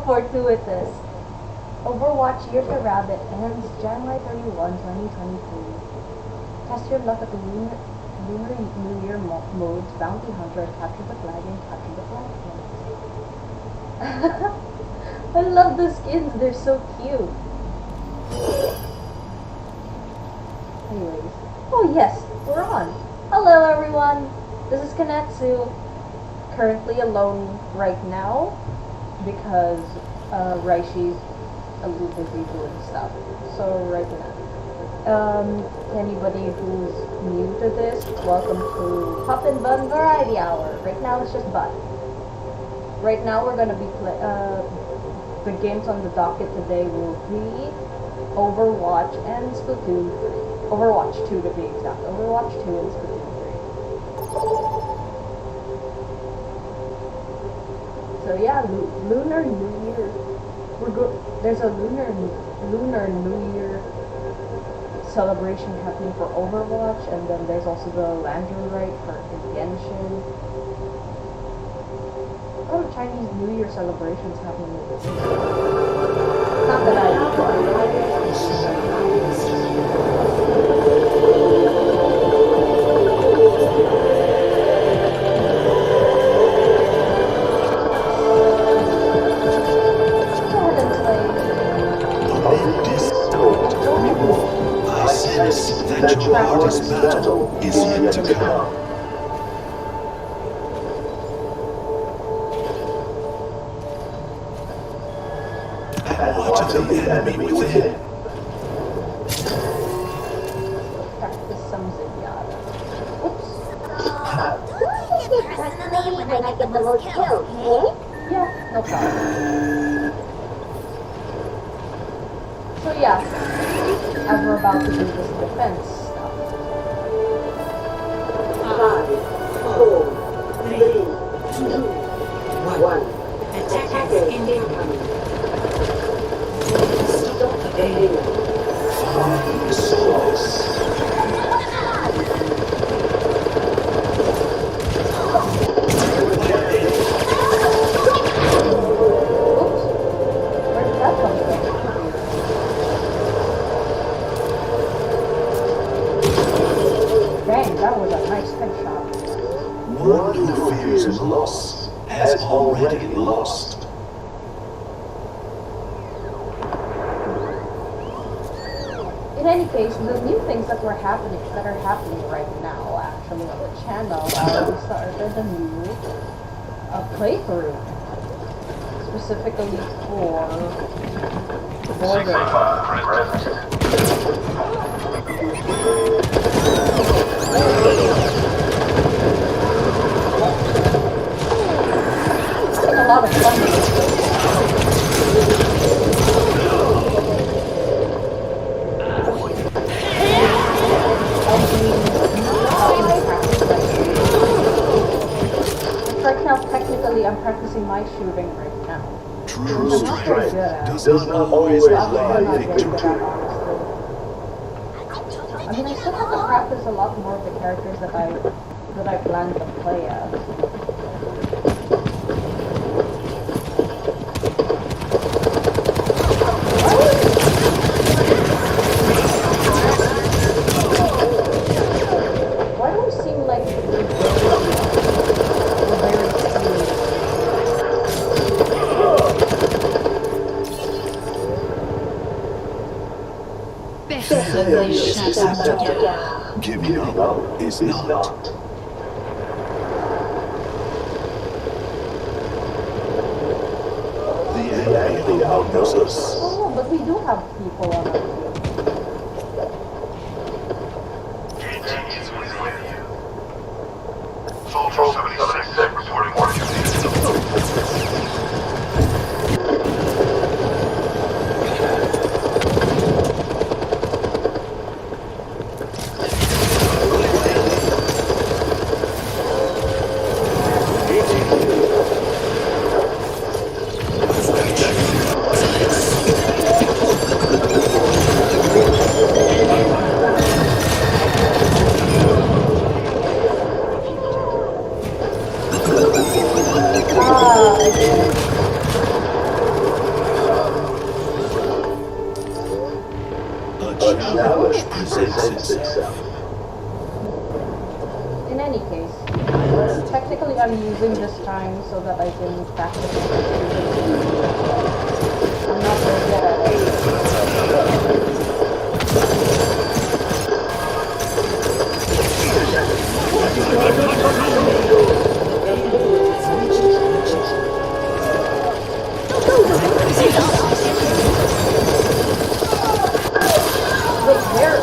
fortuitous. Overwatch Year the Rabbit ends January 31, 2023. Test your luck at the Lunar New Year modes, Bounty Hunter, Capture the Flag, and Capture the Flag. I love the skins, they're so cute. Anyways. Oh yes, we're on. Hello everyone, this is Conetsu. Currently alone right now because Raishi's a little busy doing stuff. So right now. Anybody who's new to this, welcome to PUPandBUN Variety Hour. Right now it's just Bun. Right now we're gonna be the games on the docket today will be Overwatch and Splatoon 3. Overwatch 2 to be exact. Overwatch 2 and Splatoon 3. So yeah, Lunar New Year. There's a Lunar New Year celebration happening for Overwatch, and then there's also the Lantern Rite for Genshin. Oh, Chinese New Year celebrations happening. Not that I that your hardest battle is yet to come. And what of the enemy within? Practice some Zenyatta. Oops. Personally, when I get the most kills, eh? Yeah, no problem. So yeah, as we're about to do this defense stuff. 5, 4, 3, 2, 1. Attackers incoming. Stop the game. Find the source. Where did that come from? Dang, that was a nice headshot. One who fears loss has already lost. In any case, the new things that are happening right now, actually on the channel, we started a new playthrough, specifically for Borderlands. A lot of fun with this. Right now, technically, I'm practicing my shooting right now. True strength does not I'm always not lie very good victory. at, honestly. I mean, I still have to practice a lot more of the characters that I plan to play as. Why do we seem like we're very serious? Giving up is not. The enemy outdoes us. Oh, but we do have people on our team. Soldier 76 reporting challenge presents itself. In any case, technically I'm using this time so that I can practice. I'm not very good at it. Wait, where?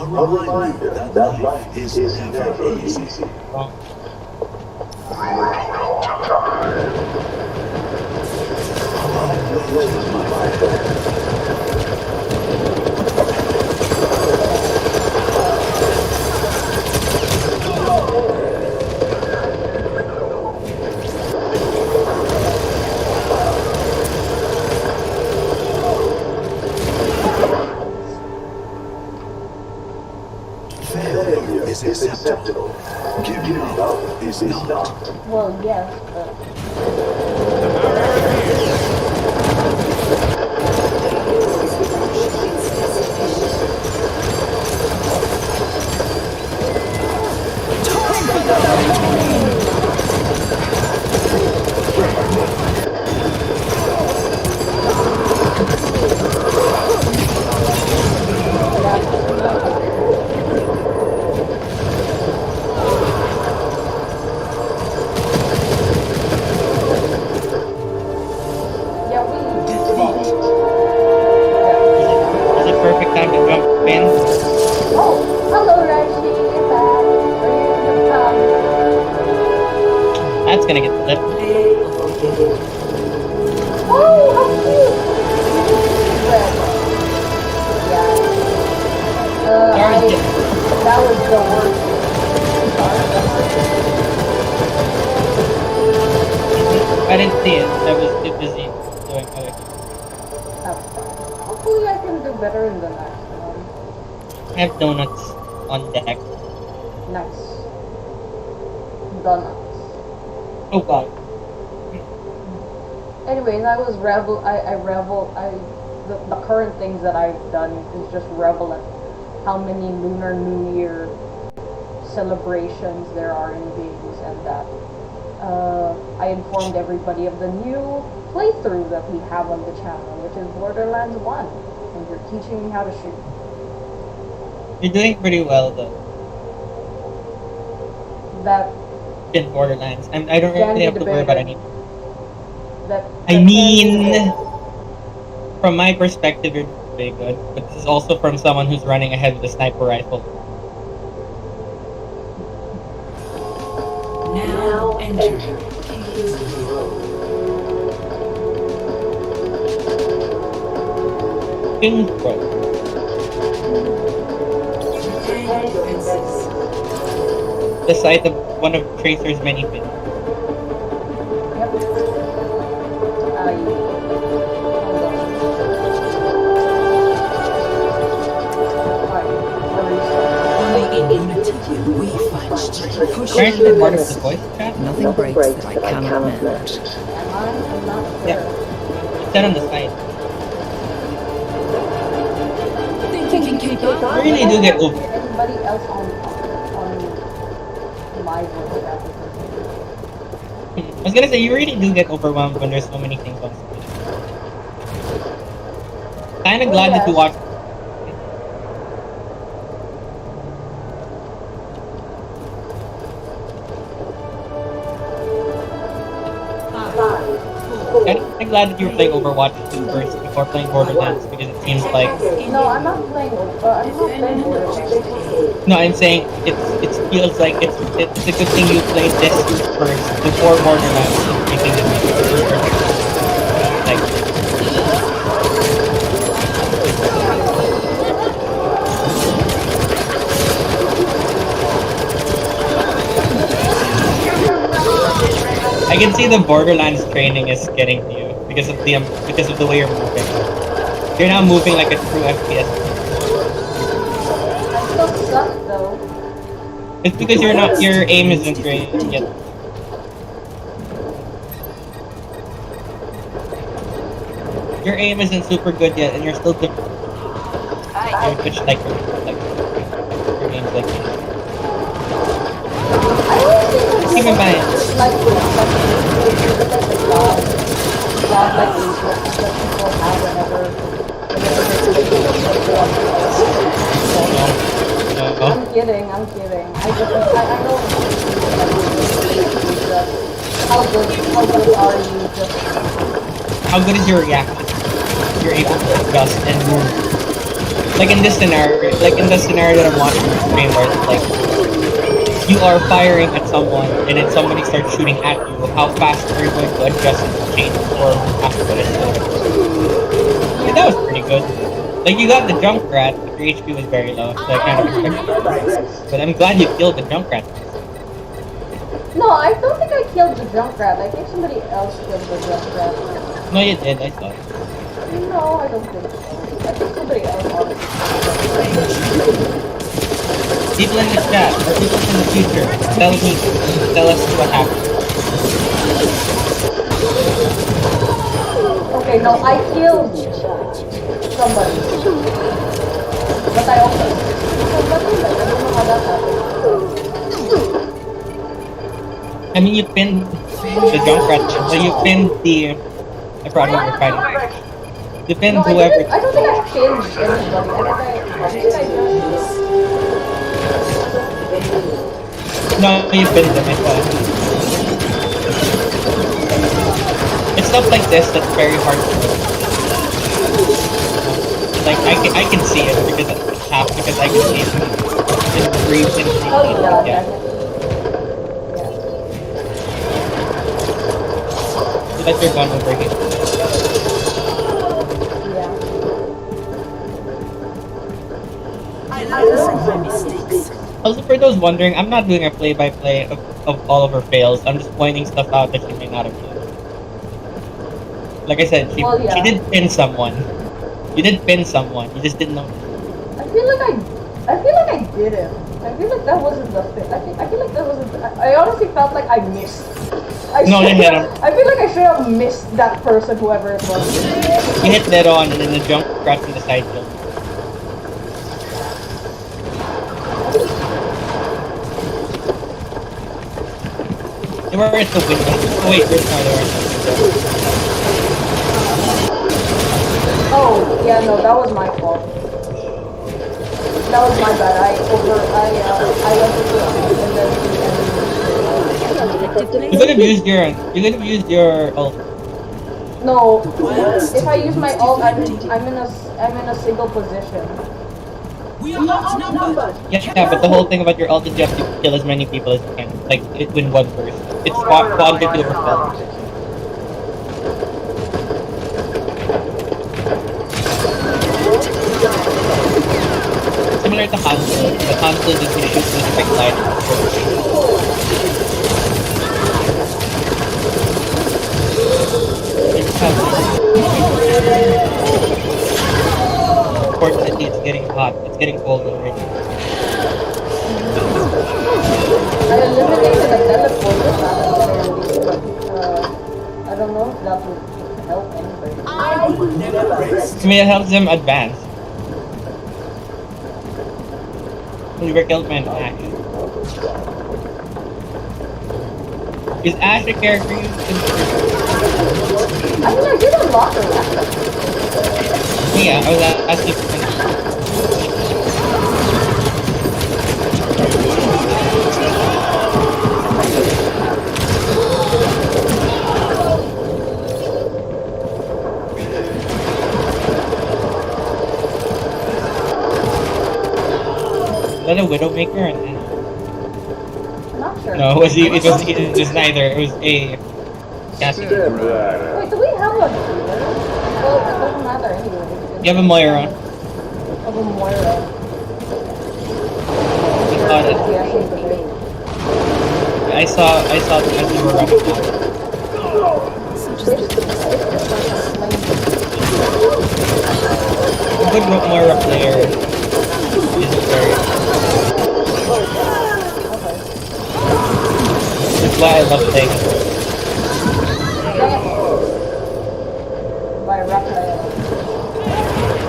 A reminder that life is never easy. Failure is acceptable. Giving up is not. Well, yes, but... Is it perfect time to jump in? Oh, hello Raishi, you're back. Are you That's gonna get flipped. Oh, how cute! Red. Yeah. That was the worst. I didn't see it. I was too busy doing other things. That's fine. Hopefully I can do better in the next one. I have donuts on deck. Nice. Donuts. Oh god. Anyways, I was the current things that I've done is just revel at how many Lunar New Year celebrations there are in games, and that I informed everybody of the new playthrough that we have on the channel, which is Borderlands 1, and you're teaching me how to shoot. You're doing pretty well though. That In Borderlands. I don't can really be have to worry about debated. anything. That I can be mean, debated. from my perspective, you're pretty good. But this is also from someone who's running ahead with a sniper rifle. Now enter. King's Row. Prepare defenses. The site of one of Tracer's many pins. Yep. Only in unity we find strength. Apparently they're part of the voice chat. Nothing breaks that I cannot mend. Am I? I'm not sure. Yeah. It's said on the site. Think you can keep up? I really do get over. Anybody else on my voice chat? I was gonna say, you really do get overwhelmed when there's so many things on screen. Kinda glad that you watched. I'm glad that you were playing Overwatch 2 first before playing Borderlands, because it seems like... No, I'm not playing. Borderlands. No, I'm saying it feels like it's a good thing you played this first before Borderlands and thinking that like... I can see the Borderlands training is getting to you because of the way you're moving. You're now moving like a true FPS. I still suck though. It's because your aim isn't great yet. Your aim isn't super good yet, and you're still good. Which like your aim's like. I always think of Keep in mind. like the God like reflexes that people have whenever No. I'm kidding. I know how good are you just How good is your reaction? You're able to adjust and move. Like in this scenario, that I'm watching the stream where it's like you are firing at someone and then somebody starts shooting at you. How fast are you going to adjust and change form after what it's doing? Yeah, that was pretty good. Like you got the Junkrat, but your HP was very low, so I kind of expected it. But I'm glad you killed the Junkrat. No, I don't think I killed the Junkrat. I think somebody else killed the Junkrat. No, you did. I saw it. No, I don't think so. I think somebody else honestly. People in the chat, or people in the future, tell us what happened. Okay, no, I killed somebody. But I also killed somebody. Like, I don't know how that happened. I mean, you pinned the Junkrat, so you pinned the... I probably never tried it. You pinned No, whoever... I don't think I pinned anybody. I think I just... No, you pinned them, I thought. It's stuff like this that's very hard to do. Like, I can see it because it's half, because I can see it in brief, Oh, yeah. So that's your gun over here. Also, for those wondering, I'm not doing a play-by-play of all of her fails. I'm just pointing stuff out that she may not have done. Like I said, she did pin someone. You did pin someone. You just didn't know. I feel like I didn't. I feel like that wasn't the thing. I feel like that wasn't. I honestly felt like I missed. No, you hit him. I feel like I should have missed that person, whoever it was. You hit dead on, and then the jump crashed in the side kill. They were at the window. Oh wait, there's no, they were at the window. Oh, yeah, no, that was my fault. That was my bad. I went to the You could have used your ult. No, if I use my ult, I'm in a single position. We are outnumbered. Yeah, but the whole thing about your ult is you have to kill as many people as you can. Like, in one burst. It's quantity over quality. Similar to Hansel. The Hansel is you shoot with quick light. Unfortunately, it's getting hot. It's getting cold already. I eliminated a teleporter but I don't know if that would help anybody. I will never rest. I mean, it helps them advance. You were killed by an Ash. Is Ash a character you consider? I mean, I did a lot of that. Yeah, I was asking for Is that a Widowmaker? Not sure. No, it was neither. It was a Cassie. Wait, do we have a healer? Well, it doesn't matter anyway. You have a Moira. Of a Moira. I thought it. I saw as you were running down. good Moira player is very. That's why I love playing it. By Raphael.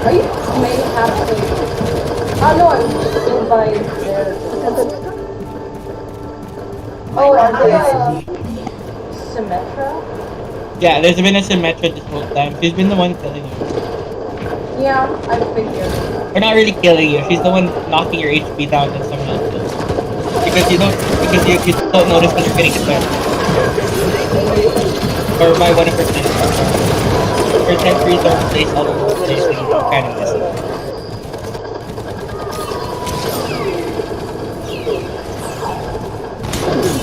Are you may have to? Oh no, I'm still by there. Oh, are they Symmetra? Yeah, there's been a Symmetra this whole time. She's been the one killing you. Yeah, I figured. Or not really killing you. She's the one knocking your HP down and someone else does. Because you don't notice when you're getting hit. Or by 1%. Her sentries are placed all over the place and you kind of miss it.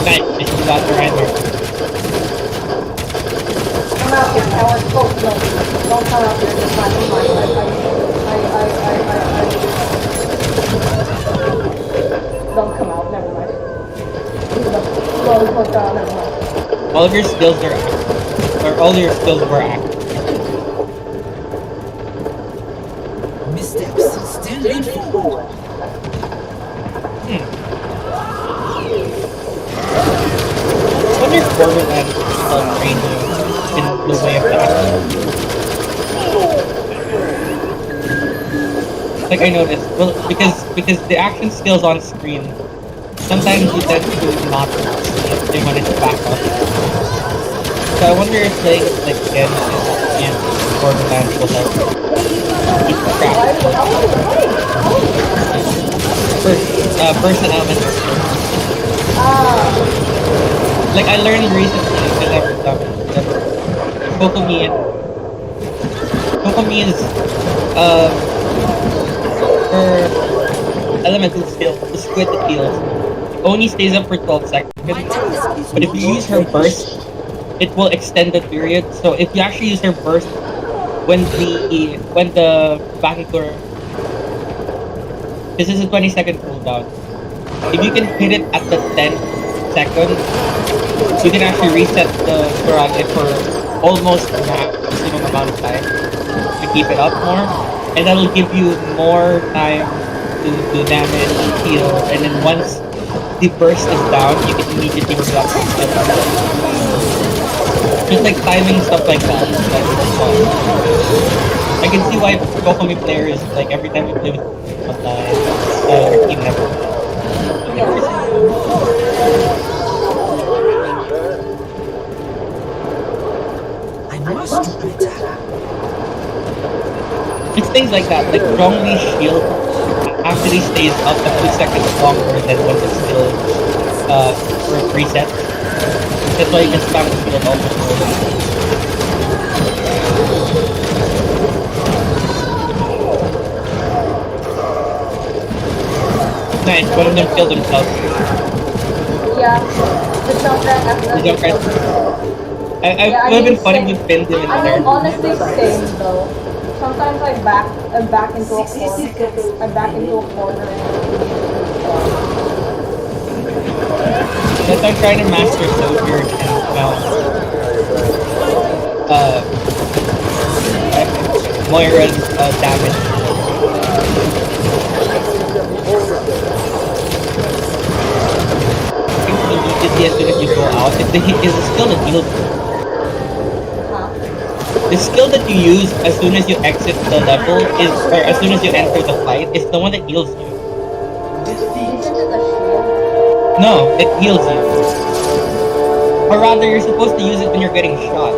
Nice, just got the right there. Come out here, coward. Oh, no. Don't come out here. It's fine. It's fine. Don't come out. Never mind. Never mind. All of your skills are active. Or all your skills were active. Missteps still lead forward. I wonder if Borderlands will train you in the way of that. Like I noticed, well, because the action skills on screen, sometimes you tend to not see when it's back up. So I wonder if playing like again and Borderlands will help keep track. Person element. Like I learned recently, I never done it. Kokomi is her elemental skill, the squid that heals. It only stays up for 12 seconds. But if you use her burst, it will extend the period. So if you actually use her burst when the backing cooler, this is a 20-second cooldown. If you can hit it at the 10th second, you can actually reset the Kurage for almost maximum amount of time to keep it up more, and that'll give you more time to do damage, heal, and then once the burst is down, you can immediately move up and skill. Just like timing stuff like that. I can see why Kokomi players, like every time you play with your team never. I must do better. It's things like that, like Zhongli's shield actually stays up a few seconds longer than when it's still reset. That's why you can spam the shield almost always. Nice, one of them killed themselves. Yeah, the jump right after The jump right. It would have been funny if you pinned him in I there. mean, honestly, same though. Sometimes I'm back into a corner. I'm back into a corner. But I'm trying to master Soldier and Moira's damage. Immediately as soon as you go out, it's a skill that heals you. The skill that you use as soon as you exit the level is, or as soon as you enter the fight, is the one that heals you. No, it heals you. Or rather, you're supposed to use it when you're getting shot.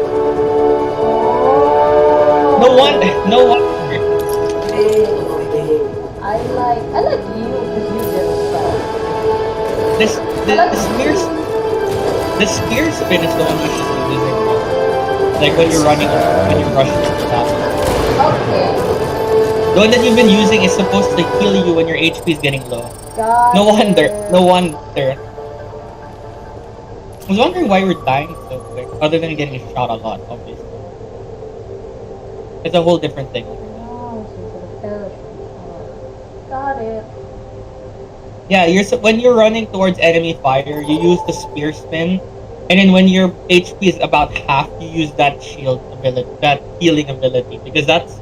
No wonder. I like you because you did stuff. The spear spin is the one you should be using. Like when you're rushing to the top. Okay. The one that you've been using is supposed to heal you when your HP is getting low. No wonder. I was wondering why we're dying so quick, other than getting shot a lot, obviously. It's a whole different thing. Got it. Yeah, when you're running towards enemy fire, you use the spear spin, and then when your HP is about half, you use that shield ability, that healing ability, because that's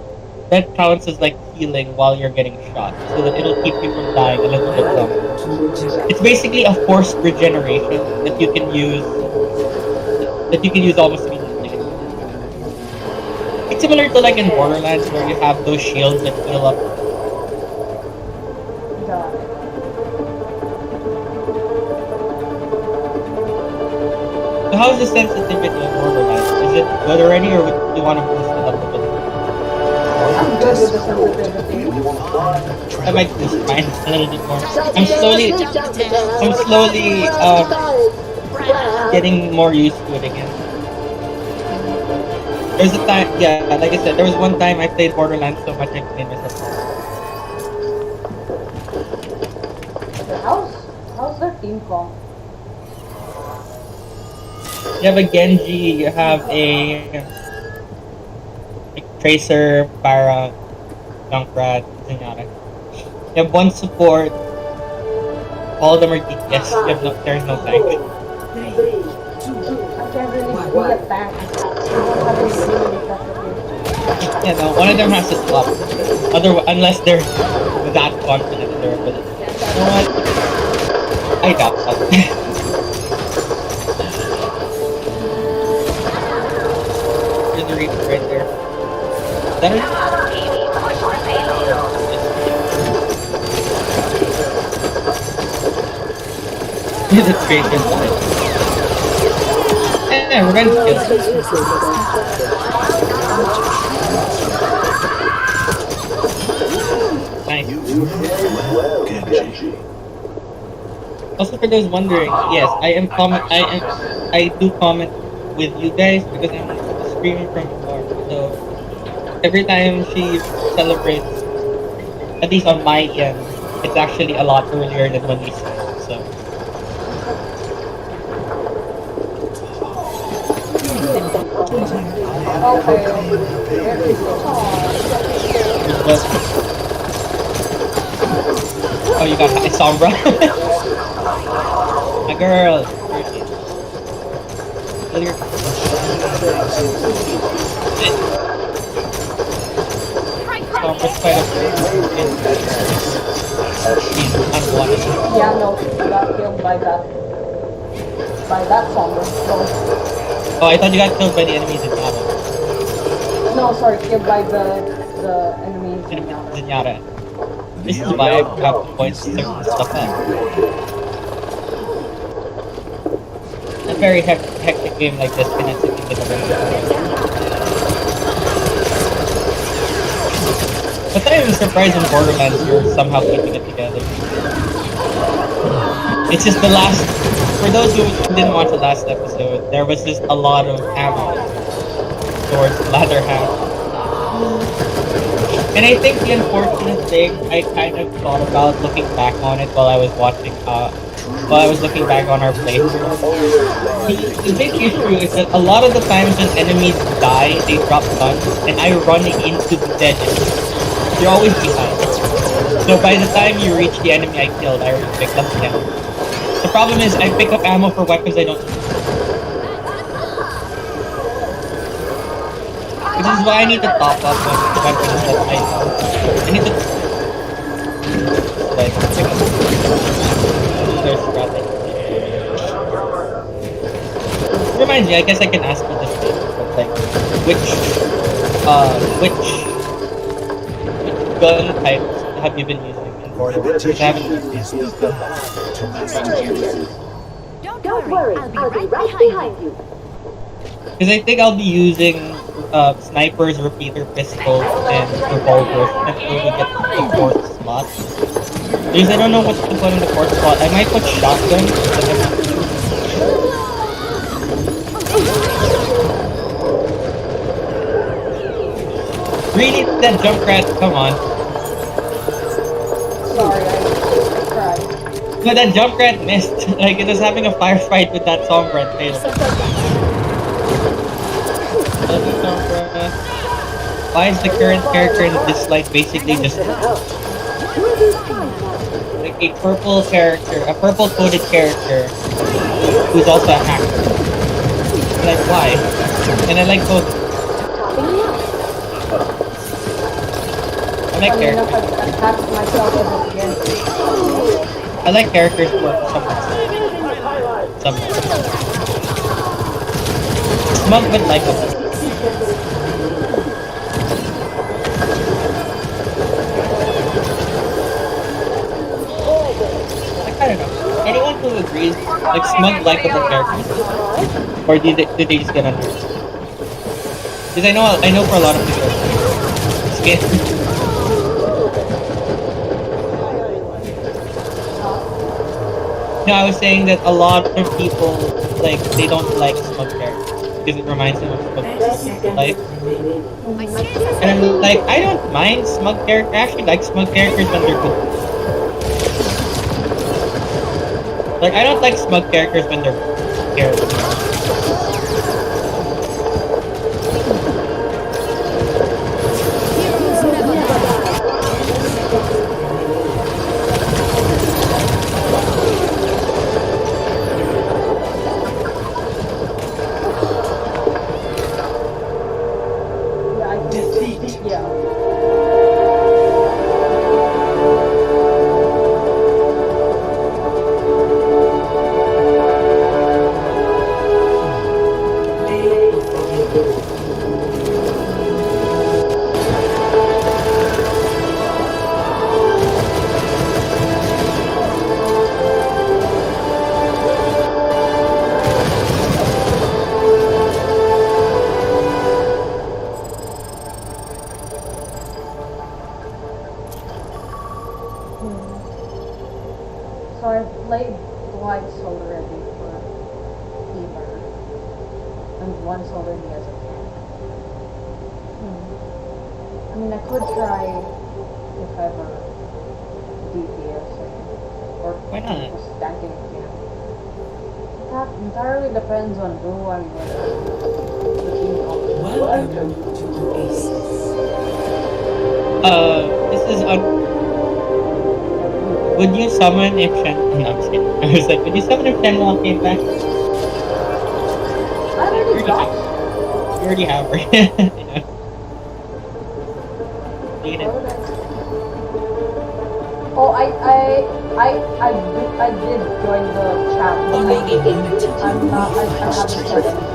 that counts as like healing while you're getting shot, so that it'll keep you from dying a little bit longer. It's basically a forced regeneration that you can use almost immediately. It's similar to like in Borderlands where you have those shields that heal up. Got it. So how's the sensitivity of Borderlands? Is it good already, or would you want to boost it up a bit? I'm good with the sensitivity. I might boost mine a little bit more. I'm slowly getting more used to it again. There's a time, yeah, like I said, there was one time I played Borderlands so much I made myself. Okay, how's their team comp? You have a Genji, you have a Tracer, Para, Junkrat, Zenyatta. You have one support. All of them are DPS. There's no tank. I can't really see a tank. They don't have any really effective. Yeah, no, one of them has to swap. Unless they're that confident in their ability. You know what? I doubt that. There's a Reaper right there. Is that it? He's a traitor. Yeah, revenge kill. Nice. Genji. Also, for those wondering, yes, I do comment with you guys because I'm streaming from afar. So every time she celebrates, at least on my end, it's actually a lot earlier than when we stream. So. Okay. Oh, you got high Sombra. My girl. Sombra's quite a She's unwanted. Yeah, no, she got killed by that Sombra. Oh, I thought you got killed by the enemies in battle. No, sorry, killed by the enemies. Zenyatta. This is why I have points to certain stuff up. A very hectic game like this, Conestu can get away with it. But I am surprised in Borderlands you're somehow keeping it together. It's just the last... For those who didn't watch the last episode, there was just a lot of ammo towards the latter half. And I think the unfortunate thing I kind of thought about looking back on it while I was watching, looking back on our playthrough. The big issue is that a lot of the times when enemies die, they drop guns, and I run into the dead enemy. You're always behind. So by the time you reach the enemy I killed, I already picked up the ammo. The problem is I pick up ammo for weapons I don't use. Which is why I need to top up on weapons that I need to like pick up. There's scrapping. Reminds me, I guess I can ask you this thing, but like which gun types have you been using in Borderlands? I haven't Don't worry, I'll be right behind you. because I think I'll be using snipers, repeater pistols, and revolvers until we get to the fourth slot. Because I don't know what to put in the fourth slot. I might put shotgun. Really? That Junkrat? Come on. Sorry, I cried. No, that Junkrat missed. Like, it was having a firefight with that Sombra and failed. Why is the current character in this light basically just like a purple character, a purple coded character who's also a hacker? Like, why? And I like both. like funny enough, characters. I've attached myself to this game. I like characters who are somewhat. Smug but likable. Like, I don't know. Anyone who agrees, like smug, likable characters, or do they just get under? Because I know for a lot of people, skin. No, I was saying that a lot of people like they don't like smug characters because it reminds them of smug life. And I'm like, I don't mind smug characters. I actually like smug characters when they're good. Like, I don't like smug characters when they're characters. So I've played twice already for Emer, and once already as a tank. I mean, I could try if ever DPS or Why not? stacking again. That entirely depends on who I'm with. The team Welcome to Oasis. This is would you summon if Shen? No, I'm just kidding. I was like, would you summon if Shenlong came back? I already got. You already have her. You know. Oh, I did join the chat, but Only I'm not. I haven't said anything.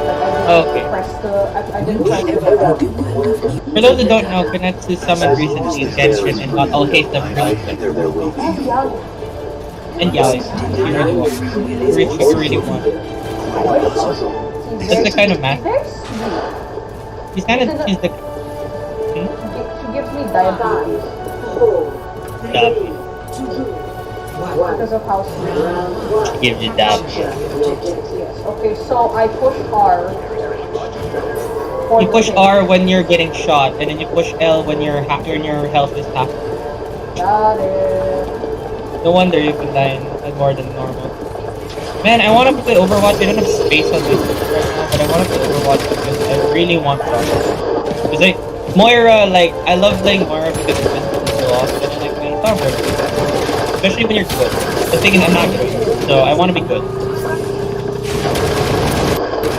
Like, I didn't press the. I didn't try to. For those who don't know, Conestu summoned recently Genshin and got all hate them really quick. And Yali, you really want. You really want. That's the kind of math. She's the. She gives me diabetes because of how sweet. She gives you that. Yes. Okay, so I push R. You push R when you're getting shot, and then you push L when your health is half. Got it. No wonder you can die in more than normal. Man, I want to play Overwatch. I don't have space on this right now, but I want to play Overwatch because I really want to. Because like Moira, like I love playing Moira because it's been so often. And like man, it's not worth it. Especially when you're good. The thing is, I'm not good, so I want to be good.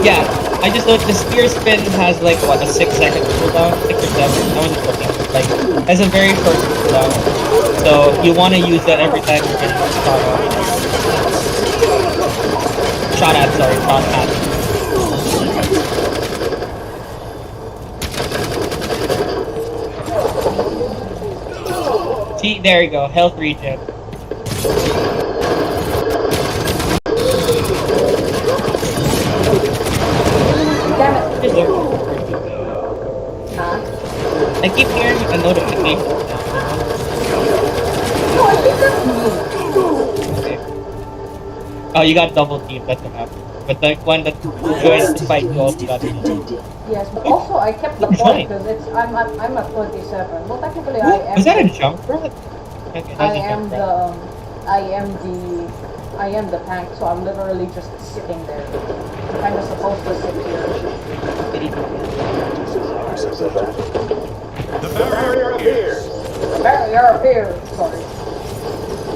Yeah, I just looked. The spear spin has like what, a 6-second cooldown, 6 or 7. I wasn't looking. Like, has a very short cooldown, so you want to use that every time you're getting shot at. Shot at. See, there you go. Health regen. Damn it. I keep hearing a notification. No, I think that's me. Okay. Oh, you got double team. That's what happened. But the one that joined the fight, you also got team. Yes, but also I kept the point because it's I'm at 27. Well, technically I am. Was that a jump, bro? Okay, I am the tank, so I'm literally just sitting there. I'm kind of supposed to sit here. The barrier appears. The barrier appears. Sorry.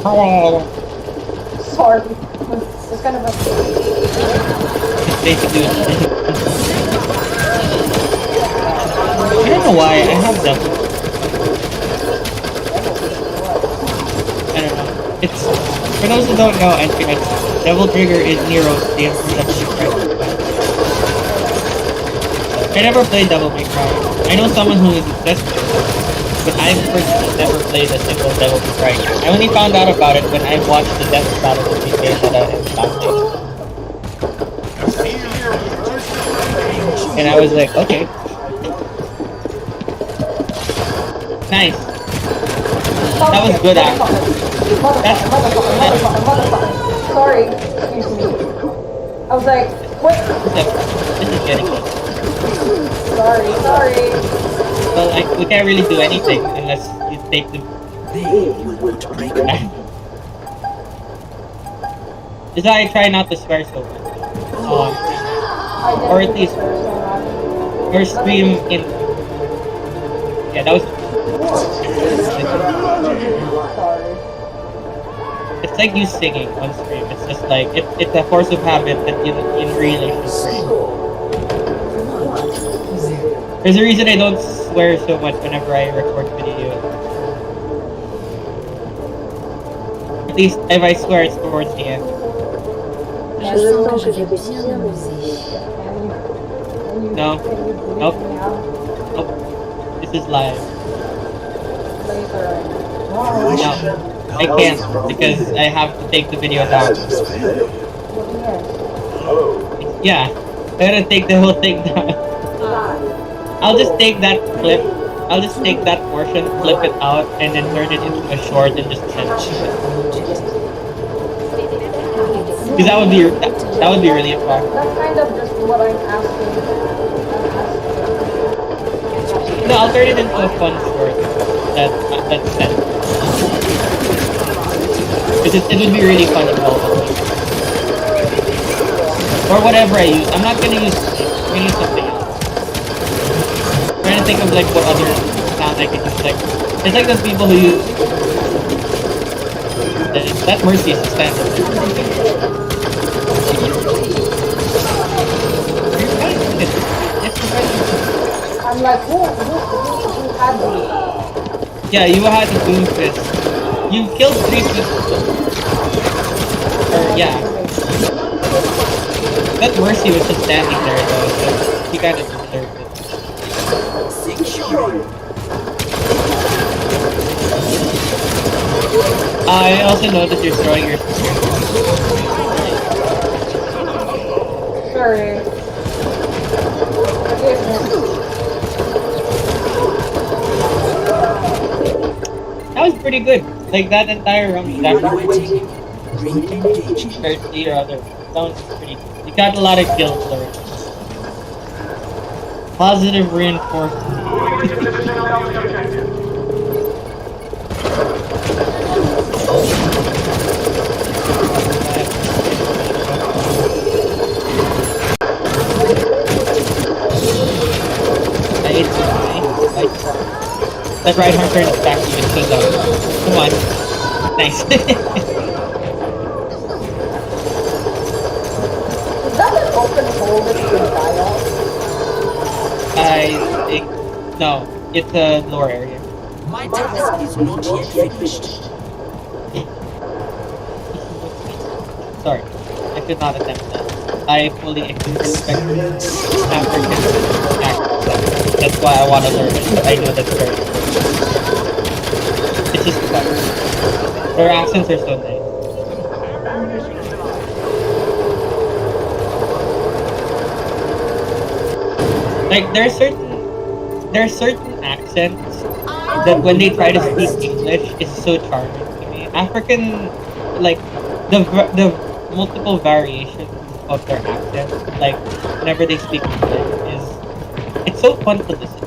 Oh, Sorry. It's kind of a. it's basically. I don't know why I have double. It's for those who don't know, and Devil Trigger is Nero's game from Devil May Cry. I never played Devil May Cry. I know someone who is obsessed with it, but I've personally never played a single Devil May Cry. I only found out about it when I watched the Death Battle that we played at a family. And I was like, okay. Nice. That was good action. Motherfucker. Sorry, excuse me. I was like, what? This is getting good. Sorry. Well, we can't really do anything unless you take the... They will break me. That's why I try not to swear so much. Or at least... Or stream in... Yeah, that was... Sorry. It's like you singing on stream. It's just like it's a force of habit that you really should stream. There's a reason I don't swear so much whenever I record videos. At least if I swear, it's towards the end. Je sens que je vais bien m'amuser. No. Nope. Nope. This is live. No. I can't because I have to take the video down. Yeah, I gotta take the whole thing down. I'll just take that clip. I'll just take that portion, flip it out, and then turn it into a short and just send it. Because that would be really fun. That's kind of just what I'm asking. No, I'll turn it into a fun short. That's sent. Because it would be really fun to all. Or whatever I use. I'm not gonna use something else. I'm trying to think of like what other sound I could use. Like it's like those people who use that Mercy is standard. I'm like, who had me? Yeah, you had to do this. You killed 3 people. Or yeah. That Mercy was just standing there though, so he kinda deserved it. I also know that you're throwing your spear. Sorry. That was pretty good. Like that entire round was actually Re-engaging. 30 or other. That was pretty good. You got a lot of kills already. Positive reinforcement. That right hand turn is back to you, it's so dumb. Come on. Nice. Is that an open hole that you can die off? I think... No. It's a lower area. My task is not yet finished. Sorry. I could not attempt that. I fully expect African accent. That's why I want to learn it. I know that's very good. It's just fun. Their accents are so nice. Like there are certain accents that when they try to speak English is so charming to me. African, like the multiple variations of their accent, like whenever they speak English, it's so fun to listen to.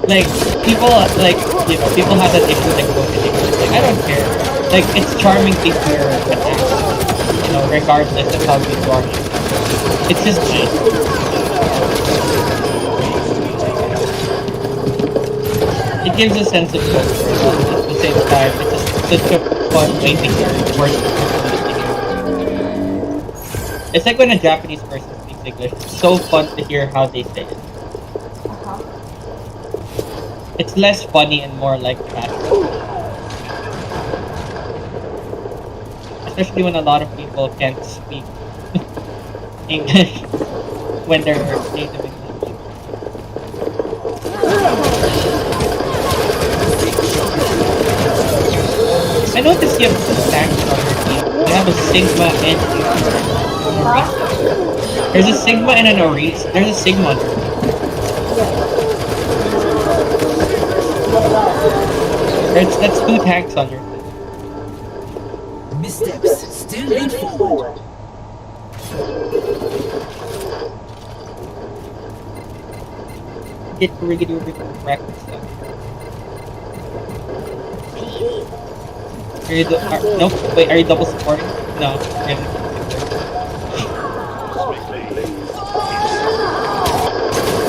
Like people people have that issue like spoken English. Like I don't care. Like it's charming to hear an accent, you know, regardless of how good you are. It's just nice. It gives a sense of culture, at the same time, it's just such a fun way to hear words. It's like when a Japanese person speaks English, it's so fun to hear how they say it. It's less funny and more like natural. especially when a lot of people can't speak English when they're native English. I noticed you have two tanks on your team. You have a Sigma and an Orisa. There's a Sigma and an Orisa. There's a Sigma on your team. That's two tanks on your team. Missteps still lead forward. Get riggedy practice stuff. Are you nope, wait, are you double supporting? No.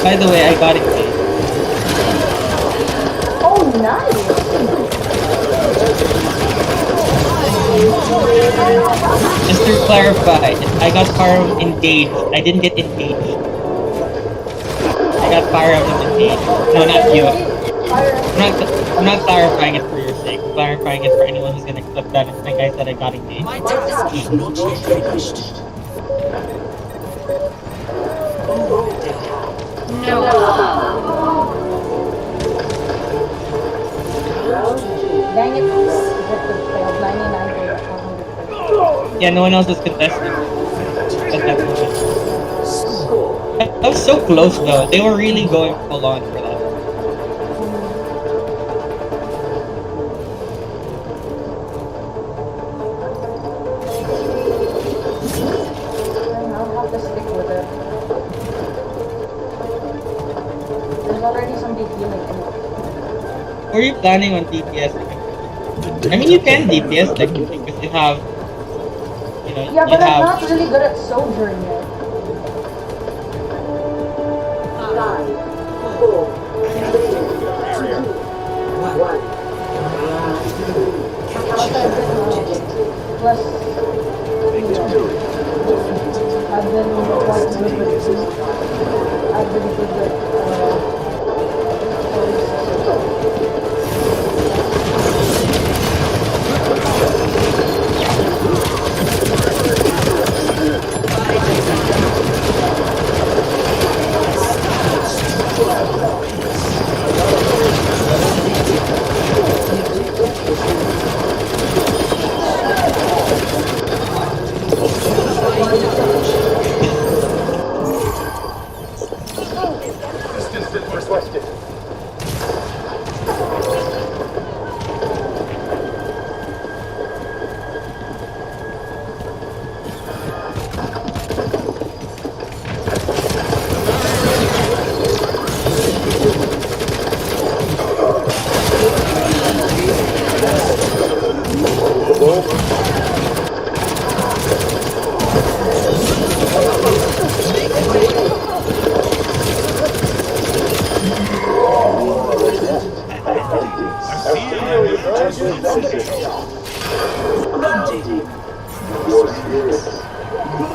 By the way, I got it. Oh, nice! Just to clarify, I got fire engaged. I didn't get engaged. I got fire of them engaged. No, not you. I'm not clarifying it for your sake. I'm clarifying it for anyone who's gonna clip that and think I said I got engaged. My task is not yet finished. No. Dang it. Victor failed 99 to 100. Yeah, no one else was contesting. At that moment. That was so close though. They were really going full on for that. I'll have to stick with it. There's already some deep healing in it. Were you planning on DPS? I mean, you can DPS like because you have, you know, Yeah, you but I'm have. not really good at soldiering yet. 5, 4, 3, 2, 1. Plus, I've been quite good with I've been good with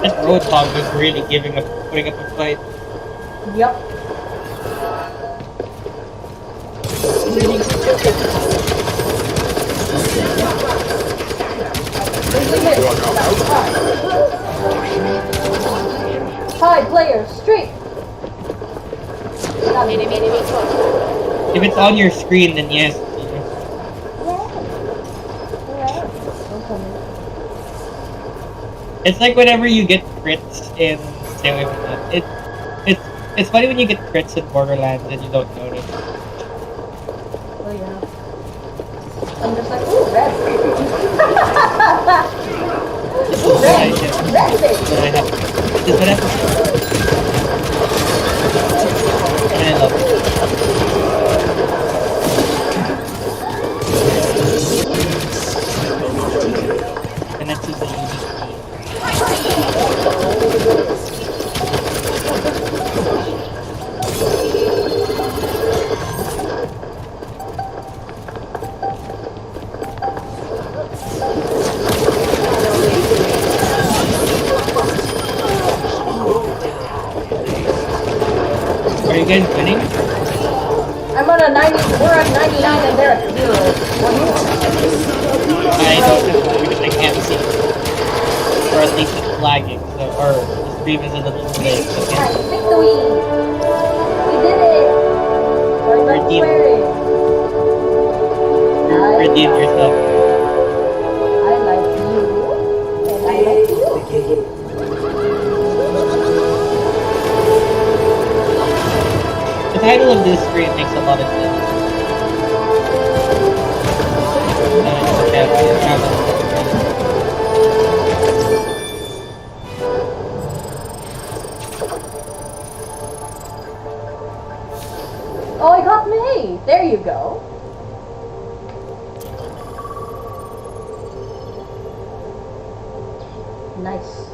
That Roadhog was really putting up a fight. Yep. Hi, players, straight. If it's on your screen, then yes. It's like whenever you get crits in. Stay away from that. It's funny when you get crits in Borderlands and you don't notice. Oh yeah. I'm just like, ooh, red. Red. Red thing. Is what happens. And I love it. Conestu is a unique Are you guys winning? I'm on a 90. We're at 99 and they're at 0. I don't know because I can't see. stream is a little late. Nice victory! We did it! We're not Redeem. swearing. Redeem yourself. I like you. And I like you. The title of this stream makes a lot of sense. Oh, I got me! There you go. Nice.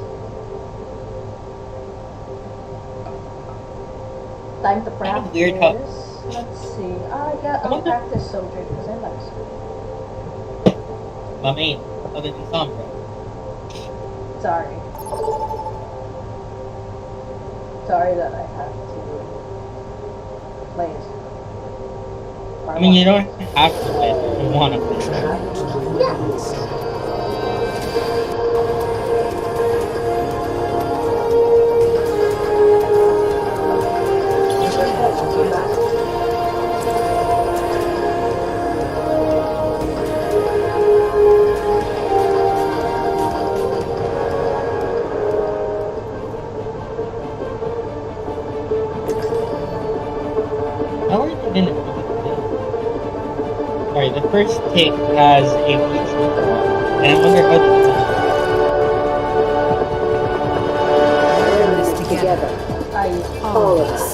Time to practice. Weird how- Let's see. I'll practice soldier because I like soldier. My main, other than Sombra. Sorry. Sorry that I have to play it. I mean, you don't have to play it if you want to play it. Yeah. How are you gonna do this? Sorry, the first take has a feature, and I wonder how to In this together. All of us.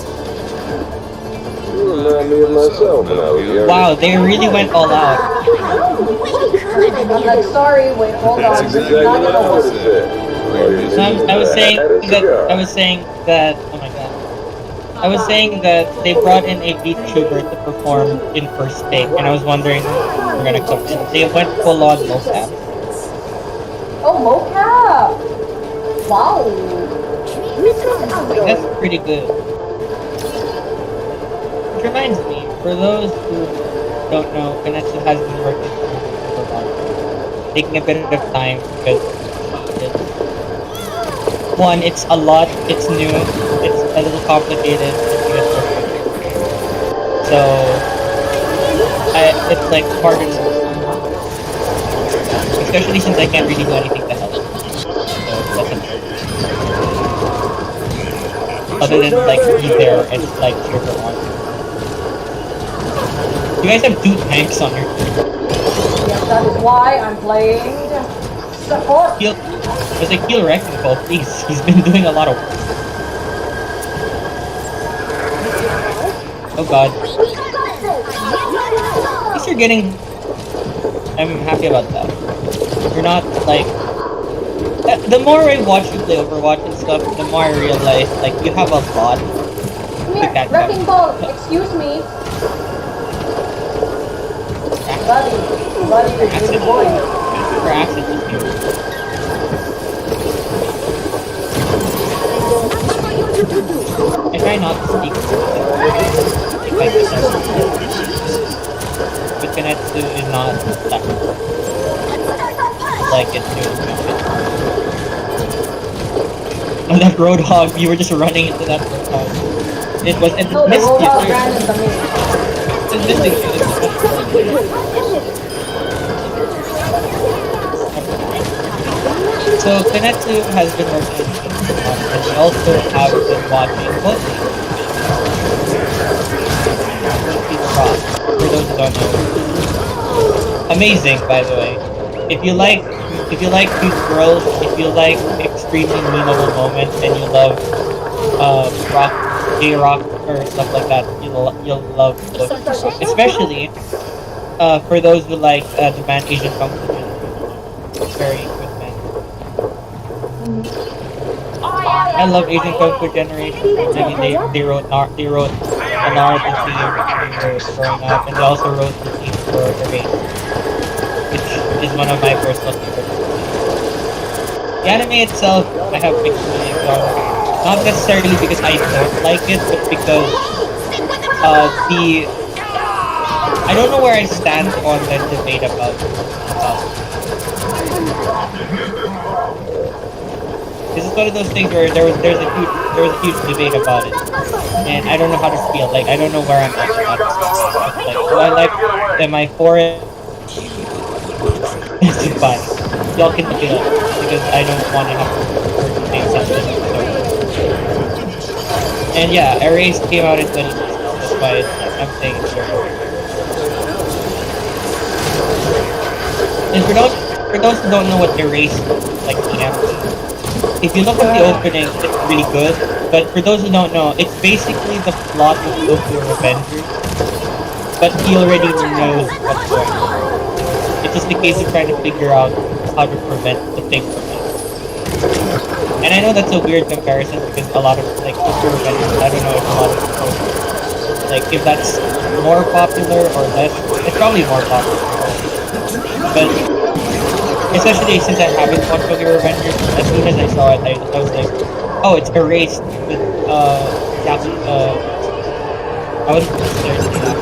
You remind me of myself when I was younger. Wow, they really went all out. I'm like, sorry, wait, hold That's on. exactly what I would have said. So I was saying that, oh my god. I was saying that they brought in a VTuber to perform in first take, and I was wondering if we're gonna come in. They went full on mocap. Oh, mocap! Wow! That's pretty good. Which reminds me, for those who don't know, Conestu has been working on Overwatch, taking a bit of time because one, it's a lot, it's new, it's a little complicated, so it's like harder to, especially since I can't really do anything to help. So that's important. Other than like be there and like cheer for one. You guys have 2 tanks on your team. Yes, that is why I'm playing support. There's a heal wrecking ball, please. He's been doing a lot of work. Oh god. At least you're getting... I'm happy about that. You're not, like... The more I watch you play Overwatch and stuff, the more I realize, like, you have a bot Come to here, catch wrecking up. ball, excuse me. Buddy, you're good boy. For accident here. I try not to speak like this. But Conestu is not that like it's new. Oh, that roadhog, you were just running into that roadhog. It No, the missed you. roadhog ran into me. It's missing you. So Conestu has been working on and we also have been watching mostly for those who don't know. Amazing, by the way. If you like cute girls, if you like extremely memeable moments, and you love rock, J-rock or stuff like that, you'll love those. Especially for those who like the band Asian Kung Fu. It's very good band. I love Asian Kung Fu Generation. I mean, they wrote an art theme when they were growing up, and they also wrote the theme for the race, which is one of my personal favorites. The anime itself, I have mixed feelings on. Not necessarily because I don't like it, but because I don't know where I stand on the debate about this is one of those things where there was a huge debate about it, and I don't know how to feel. Like I don't know where I'm at about it. Like, do I like? Am I for it? It's fine. Y'all can look it up because I don't want to have to say something. So. And yeah, Erase came out in 2016. That's why I'm saying it's sure. And for those who don't know what Erase like if you look at the opening, it's really good. But for those who don't know, it's basically the plot of Tokyo Revengers. But he already knows what's going on. It's just a case of trying to figure out how to prevent the thing from happening. And I know that's a weird comparison because a lot of like Tokyo Revengers, I don't know if a lot of people like if that's more popular or less. It's probably more popular. But especially since I haven't watched Tokyo Revengers, as soon as I saw it, I was like, oh, it's Erased with Japanese. I wasn't scared to that.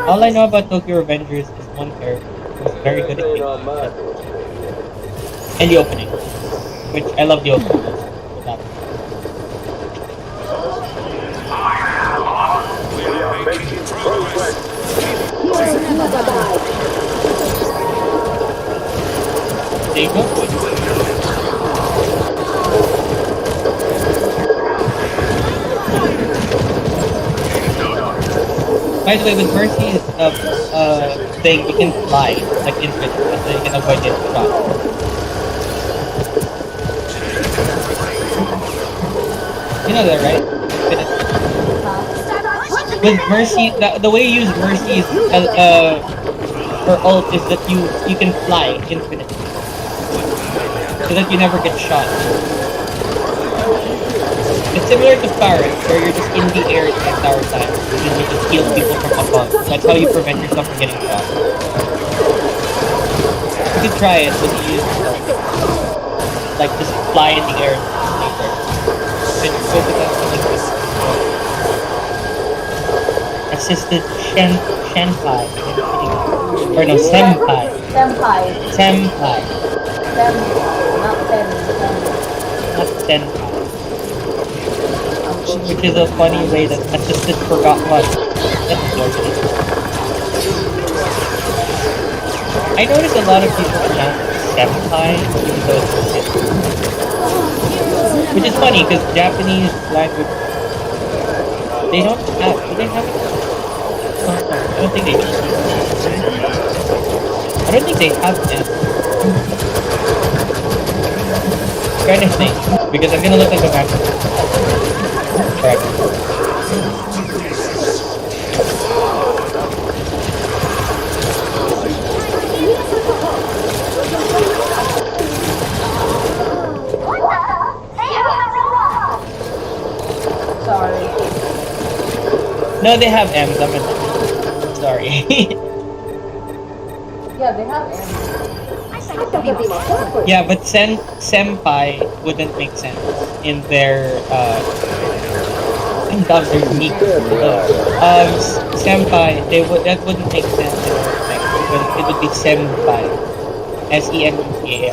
All I know about Tokyo Revengers is one character who's very good at making and the opening, which I love the opening. There you go. By the way, with Mercy's thing, you can fly, like infinite, so you can avoid getting shot. You know that, right? With Mercy, the way you use Mercy for ult is that you can fly infinitely, so that you never get shot. It's similar to Farron, where you're just in the air the entire time, and you just heal people from above. That's how you prevent yourself from getting shot. You can try it, but you like just fly in the air later. Assisted Shenpai. Or no, Senpai. Senpai. Not Senpai. Which is a funny way that assisted forgot what. I noticed a lot of people pronounce senpai even though it's which is funny because Japanese language they don't have do they have it? I don't think they do. I don't think they have them. Trying to think because I'm gonna look at the map. Correct. Sorry. No, they have M's. I'm sorry. Yeah, they have M's. Yeah, but senpai wouldn't make sense in their unique. Senpai, that wouldn't make sense in their thing. It would be senpai, SENPAI.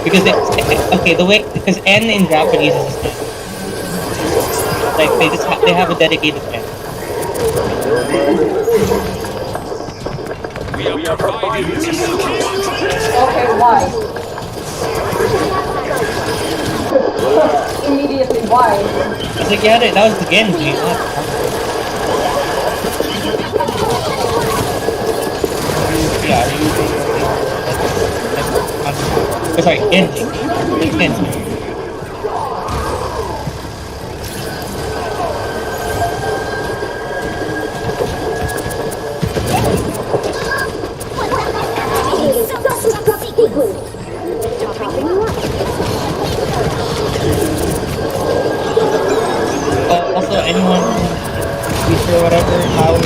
Because because N in Japanese is just N. Like they have a dedicated N. Okay, why? Immediately, why? It's like, yeah, that was the Genji. Yeah, oh, sorry, Genji. Genji. Also, anyone future or whatever, how was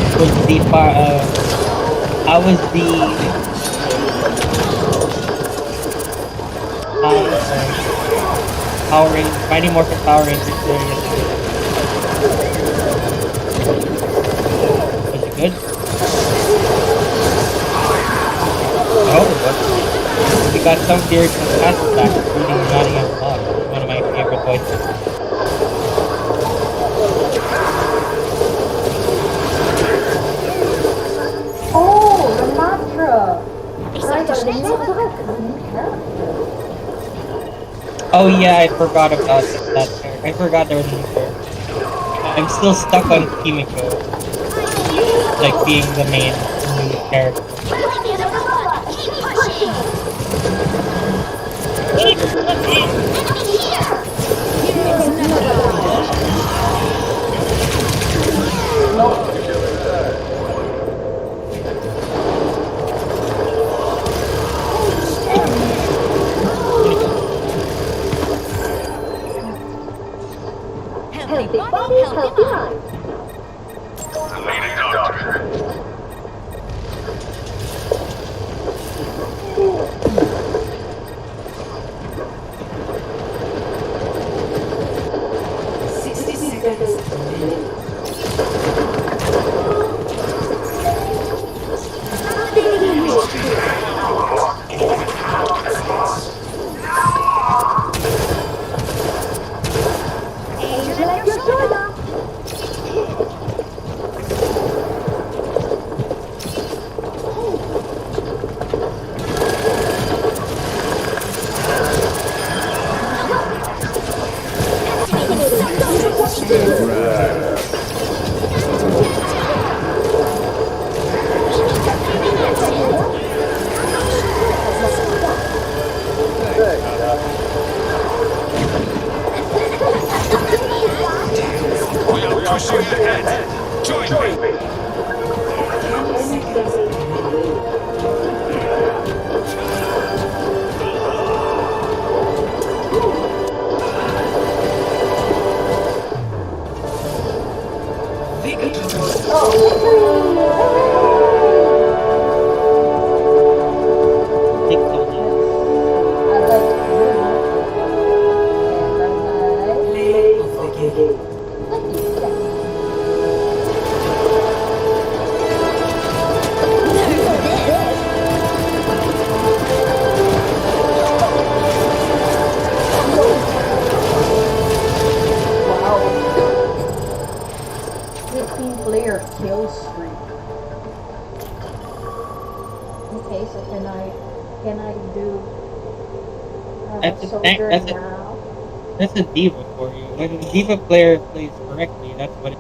Power Rangers, Mighty Morphin Power Rangers doing this? Was it good? Oh, what? We got some theory from past back reading Nottingham Blog. One of my favorite voices. Oh, the mantra! Right, the new character. Oh yeah, I forgot about that character. I forgot there was a new character. I'm still stuck on Kimiko, like being the main new character. Healthy body, healthy mind. Leading doctor. Select your shoulder. Pushing ahead. Join me. Player kill streak. Okay, so can I do soldier now? That's a diva for you. When a diva player plays correctly, that's what it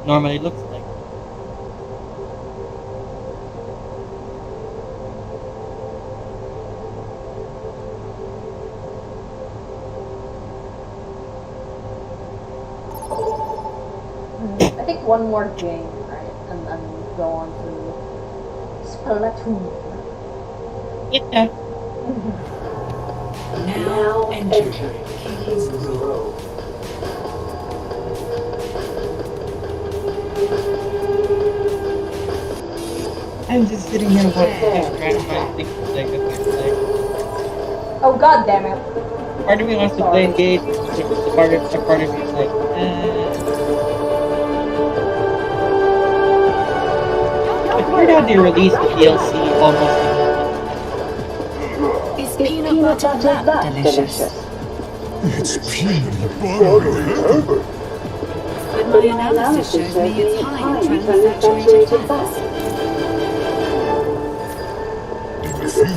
normally looks like. I think one more game, right, and then go on to Splatoon. Yeah. Now enter King's Row. I'm just sitting here watching gratifying things to say like, Oh god damn it! part of me wants to play engage, but part of me is like, I heard how they released the DLC almost Is peanut butter that delicious? It's peanut butter heaven. But my analysis shows me it's high in transsaturated fats.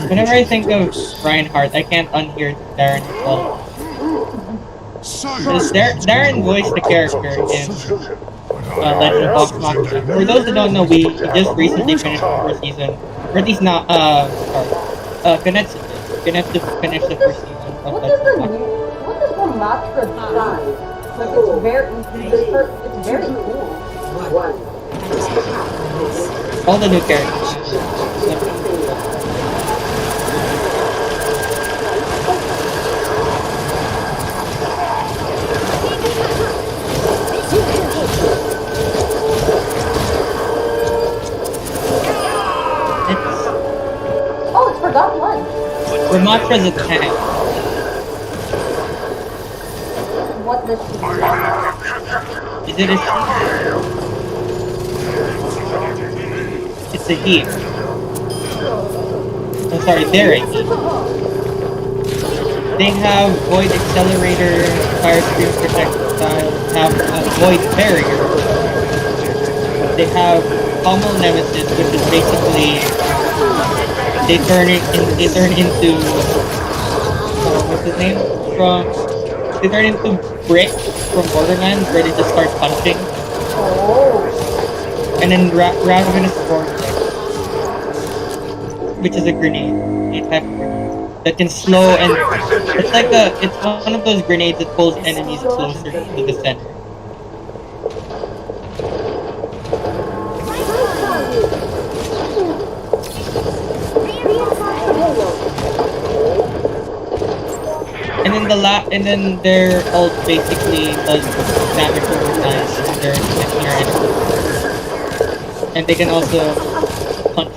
Whenever I think of Reinhardt, I can't unhear Darren as well. Because Darren voiced the character in Legend of Vox Machina. For those who don't know, we just recently finished the first season. Or at least not, Conestu finished the first season of What Legend of Vox. what does the mantra do? Like it's very cool. All the new characters. Oh, it's forgot one. Ramatra's a tank. What does she do? Is it a she? It's a he. I'm sorry, there I mean. They have Void Accelerator, Fire Screen Projectile, have a Void Barrier. They have Pommel Nemesis, which is basically they turn into what's his name? They turn into Brick from Borderlands, where they just start punching. Oh. And then Ravenous Vortex, which is a grenade, a type of grenade that can slow, and it's one of those grenades that pulls enemies closer to the center. And then their ult basically does damage over time to their enemies. And they can also punch.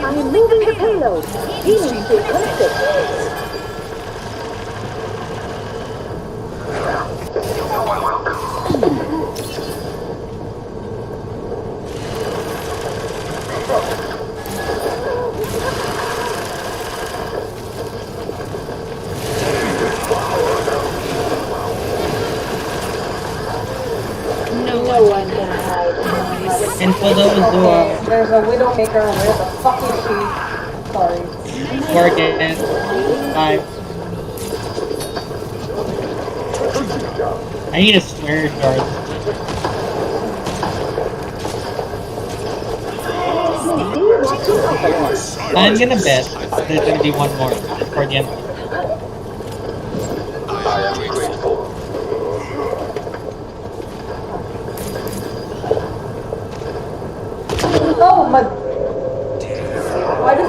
I am moving the payload. Beaming to Conestu. And for those who are... There's a Widowmaker with a fucking sheep. Sorry. Morgan, 5. I need a swear jar. I'm gonna bet there's gonna be one more for the end. I am grateful. Oh my... Why does...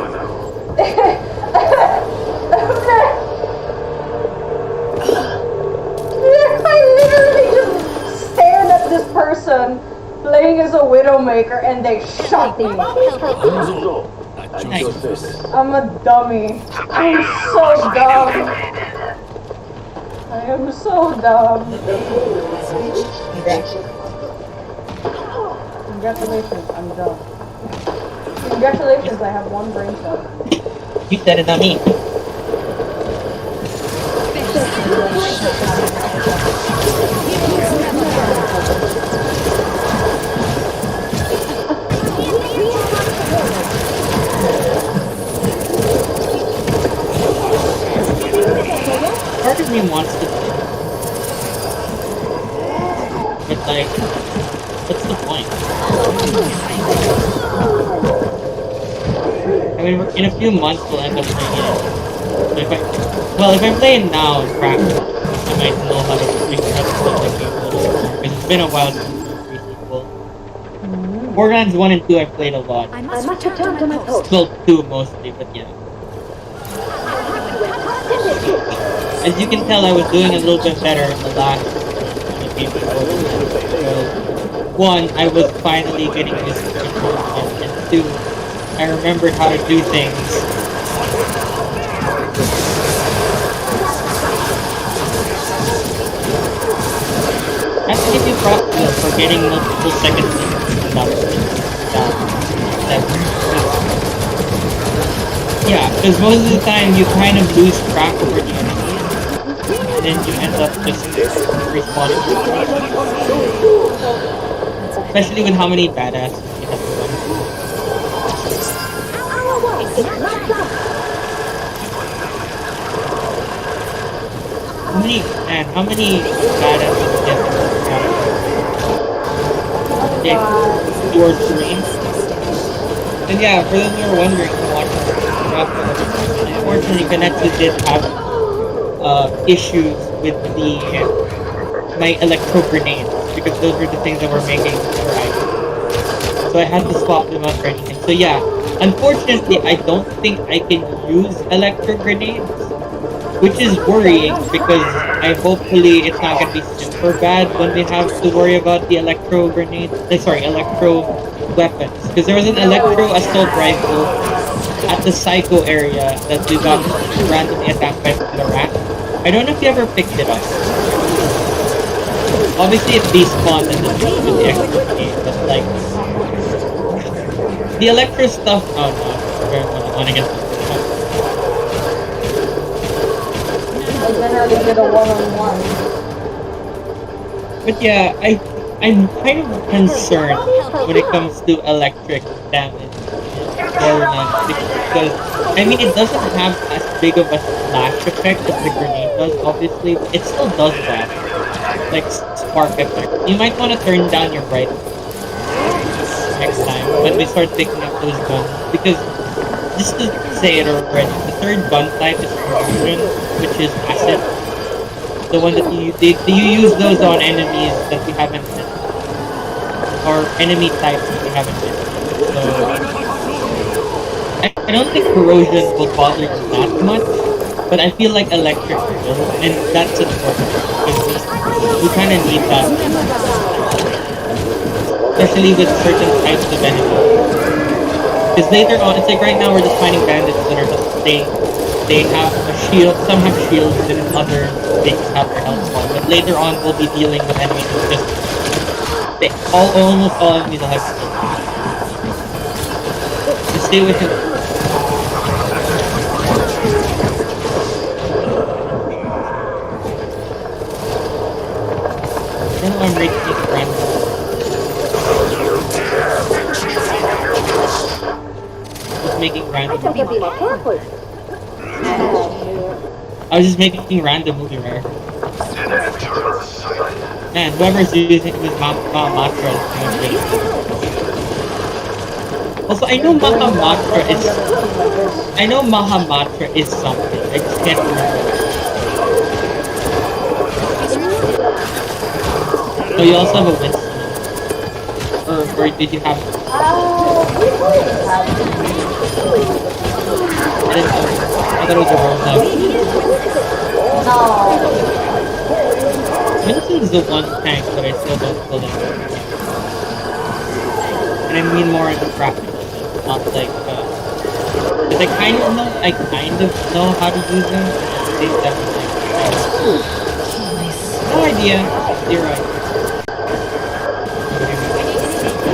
I literally just stared at this person playing as a Widowmaker and they shot me. Nice. I'm a dummy. I'm so dumb. I am so dumb. Congratulations, I'm dumb. Congratulations, I have one brain cell. You said it, not me. Part of me wants to play. But like, what's the point? I mean, in a few months we'll end up playing it. So if I play it now in practice, I might know how to play the game a little bit more. Because it's been a while since we sequel. Borderlands 1 and 2 I've played a lot. I must return to my post. Well, 2 mostly, but yeah. As you can tell, I was doing a little bit better in the last game before. So, 1, I was finally getting used to it, and 2, I remembered how to do things. I have to give you props for getting multiple seconds without yeah, because most of the time you kind of lose track over the enemy, and then you end up just respawning. Especially with how many badasses you have to run. How many badasses you get towards dreams? And yeah, for those who are wondering, unfortunately, Conetsu did have issues with my electro grenades, because those were the things that were making her items. So I had to swap them out for anything. So yeah, unfortunately, I don't think I can use electro grenades, which is worrying, because hopefully it's not going to be super bad when we have to worry about the electro grenades. Electro weapons. Because there was an electro assault rifle at the psycho area that we got randomly attacked by the rat. I don't know if you ever picked it up. Obviously it despawned in the extra game, but like the electro stuff. Oh no, we're going against the I generally did a one-on-one. But yeah, I'm kind of concerned when it comes to electric damage in Borderlands because I mean it doesn't have as big of a splash effect as the grenade does, obviously, but it still does that. Like spark effect. You might want to turn down your brightness next time when we start picking up those guns. Because just to say it already, the third gun type is fusion, which is acid. The one that you use those on enemies that you haven't hit, or enemy types that you haven't hit. So I don't think corrosion will bother you that much, but I feel like electric will, and that's important because we kind of need that, especially with certain types of enemies. Because later on, it's like right now we're just finding bandits that are just they have a shield, some have shields, and others they just have their health bar. But later on, we'll be dealing with enemies who almost all enemies will have shields. Just stay with him. I don't know why I'm making this random. Just making random. I was just making random movie rare. Man, whoever's using this Mahamatra is doing really good. Also, I know Mahamatra is something. I just can't remember. Oh, you also have a Winston. Or did you have? I didn't know. I thought it was a Roadhog. No. Winston's the one tank that I still don't pull in. And I mean more in the practical sense, not like, because I kind of know how to use them. They definitely. No idea. You're right.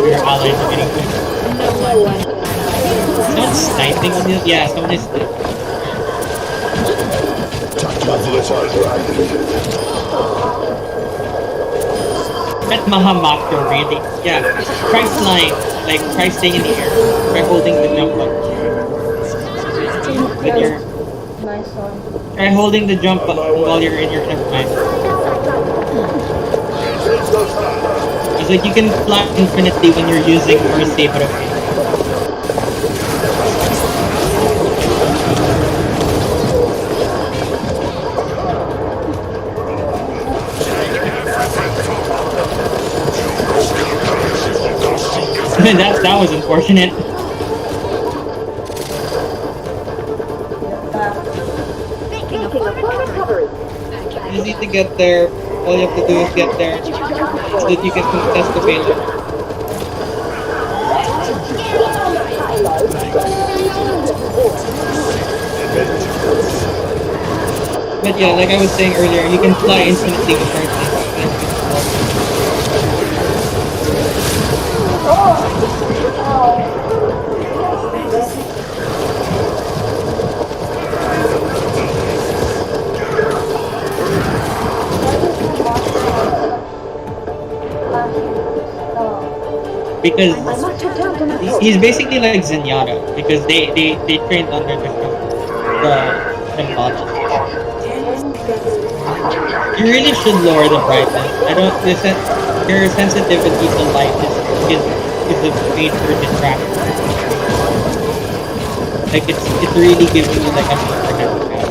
Your allies are getting good. Someone's sniping on you? Yeah, someone is sniping. That Mahamatra really, yeah. Try flying, like try staying in the air. Try holding the jump button. With your, Nice one. try holding the jump button while you're in your nevermind. It's like you can fly infinitely when you're using Mercy, but okay. that was unfortunate. You need to get there. All you have to do is get there so that you can contest the failure. But yeah, like I was saying earlier, you can fly infinitely with Mercy. Because he's basically like Zenyatta, because they trained under the model. You really should lower the brightness. I don't listen. Your sensitivity to light is a major distraction. Like it's really giving you like a major handicap.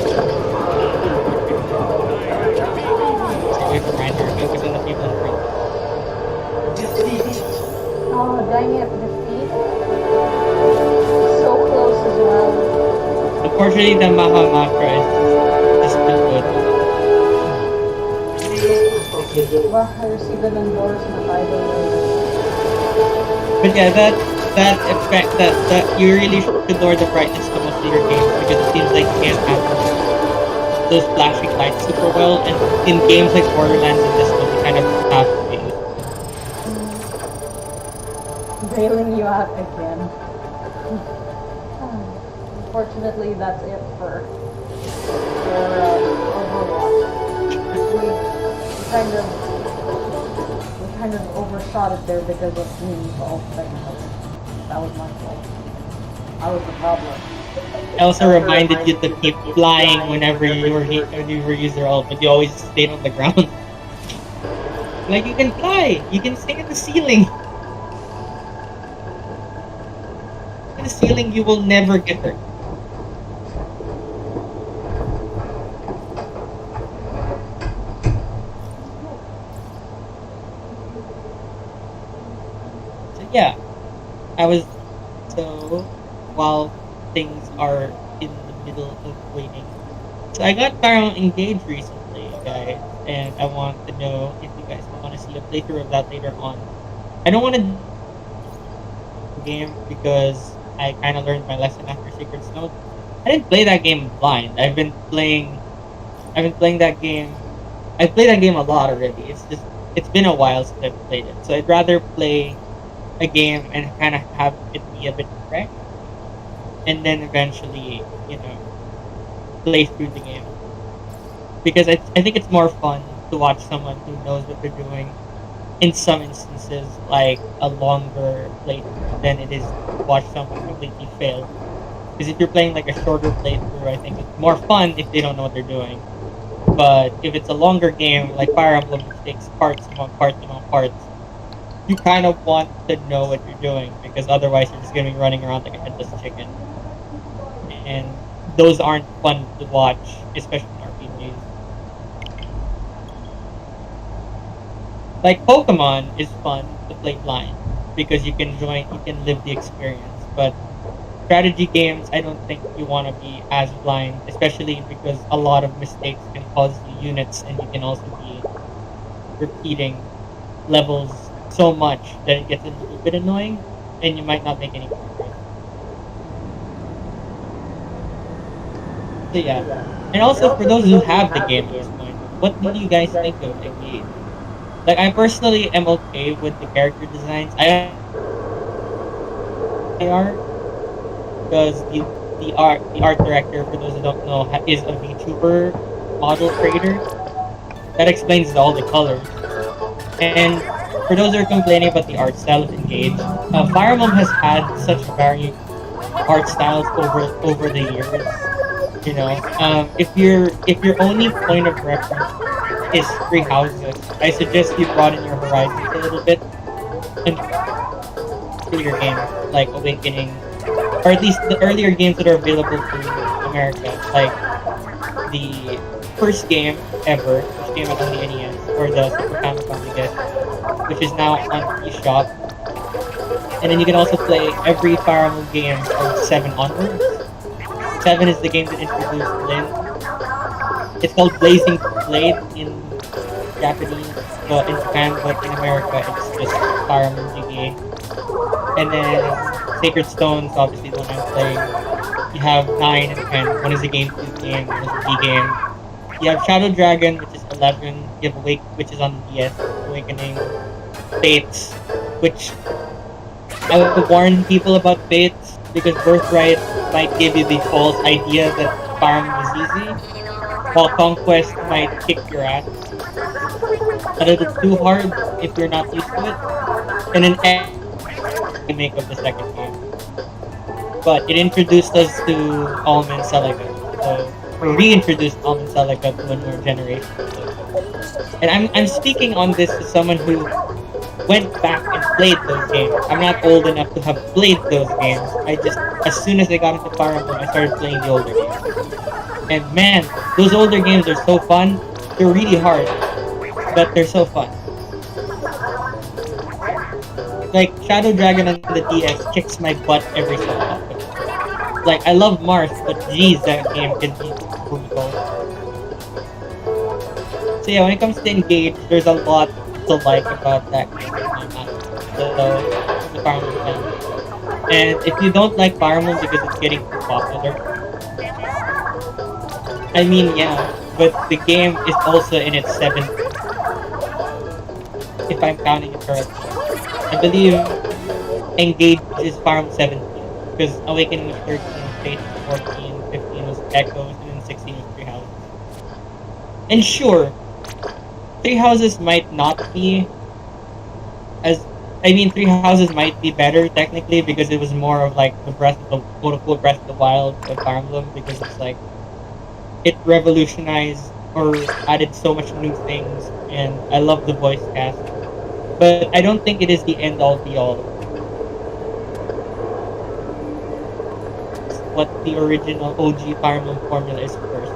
So we reminder, focus on the people in front. Oh, dang it, defeat. So close as well. Unfortunately, the Mahamatra is still good. Well, I received an endorsement by the way. But yeah, that effect that you really should lower the brightness of most of your games because it seems like you can't handle those flashing lights super well, and in games like Borderlands and this one, you kind of have to be. Bailing you out again. Unfortunately, that's it for Overwatch. We kind of overshot it there because of me involved. That was my fault. I was the problem. I also reminded you to keep flying whenever you were using your ult, but you always stayed on the ground. Like, you can fly! You can stay in the ceiling! In the ceiling, you will never get hurt. So yeah, while things are in the middle of waiting. So I got Fire Emblem Engaged recently, guys, and I want to know if you guys want to see a playthrough of that later on. I don't want to game because I kind of learned my lesson after Secret Snow. I didn't play that game blind. I've been playing that game. I've played that game a lot already. It's been a while since I've played it. So I'd rather play a game and kind of have it be a bit fresh, and then eventually, play through the game. Because I think it's more fun to watch someone who knows what they're doing in some instances, like a longer playthrough, than it is to watch someone completely fail. Because if you're playing like a shorter playthrough, I think it's more fun if they don't know what they're doing. But if it's a longer game, like Fire Emblem, which takes parts among parts, you kind of want to know what you're doing, because otherwise you're just going to be running around like a headless chicken. And those aren't fun to watch, especially in RPGs. Like Pokemon is fun to play blind, because you can live the experience. But strategy games, I don't think you want to be as blind, especially because a lot of mistakes can cause you units, and you can also be repeating levels so much that it gets a little bit annoying, and you might not make any progress. So yeah. And also, for those who have the game at this point, what do you guys think of the game? Like, I personally am okay with the character designs. They are, because the art director, for those who don't know, is a VTuber model creator. That explains all the colors. And for those who are complaining about the art style of Engage, Fire Emblem has had such varied art styles over the years. If your only point of reference is Three Houses, I suggest you broaden your horizons a little bit and do your games like Awakening, or at least the earlier games that are available to America, like the first game ever, which came out on the NES, or the Super Famicom, I guess, which is now on eShop. And then you can also play every Fire Emblem game from 7 onwards. 7 is the game that introduced Lyn. It's called Blazing Blade in Japanese, but in Japan, but in America it's just Fire Emblem GBA. And then Sacred Stones, obviously the one I'm playing. You have 9 and 10. One is a GameCube game, one is a Wii game. You have Shadow Dragon, which is 11. You have Awake, which is on the DS, Awakening. Fates, which I would warn people about Fates, because Birthright might give you the false idea that Fire Emblem is easy, while Conquest might kick your ass a little too hard if you're not used to it. And then remake of the second game. But it introduced us to Alm and Celica, or reintroduced Alm and Celica to a newer generation. And I'm speaking on this as someone who went back and played those games. I'm not old enough to have played those games. As soon as I got into Fire Emblem, I started playing the older games. And man, those older games are so fun. They're really hard, but they're so fun. Like, Shadow Dragon on the DS kicks my butt every so often. Like, I love Marth, but geez, that game can be brutal. So yeah, when it comes to Engage, there's a lot to like about that game. So, the Fire Emblem fan. And if you don't like Fire Emblem because it's getting too popular, I mean, yeah, but the game is also in its 7th, if I'm counting it correctly. I believe Engage is Fire Emblem 17, because Awakening was 13, Fate was 14, 15 was Echoes, and then 16 was Three Houses. And sure, Three Houses might not be Three Houses might be better technically because it was more of like the quote-unquote Breath of the Wild of Fire Emblem, because it's like it revolutionized or added so much new things, and I love the voice cast. But I don't think it is the end-all be-all. It's what the original OG Fire Emblem formula is first,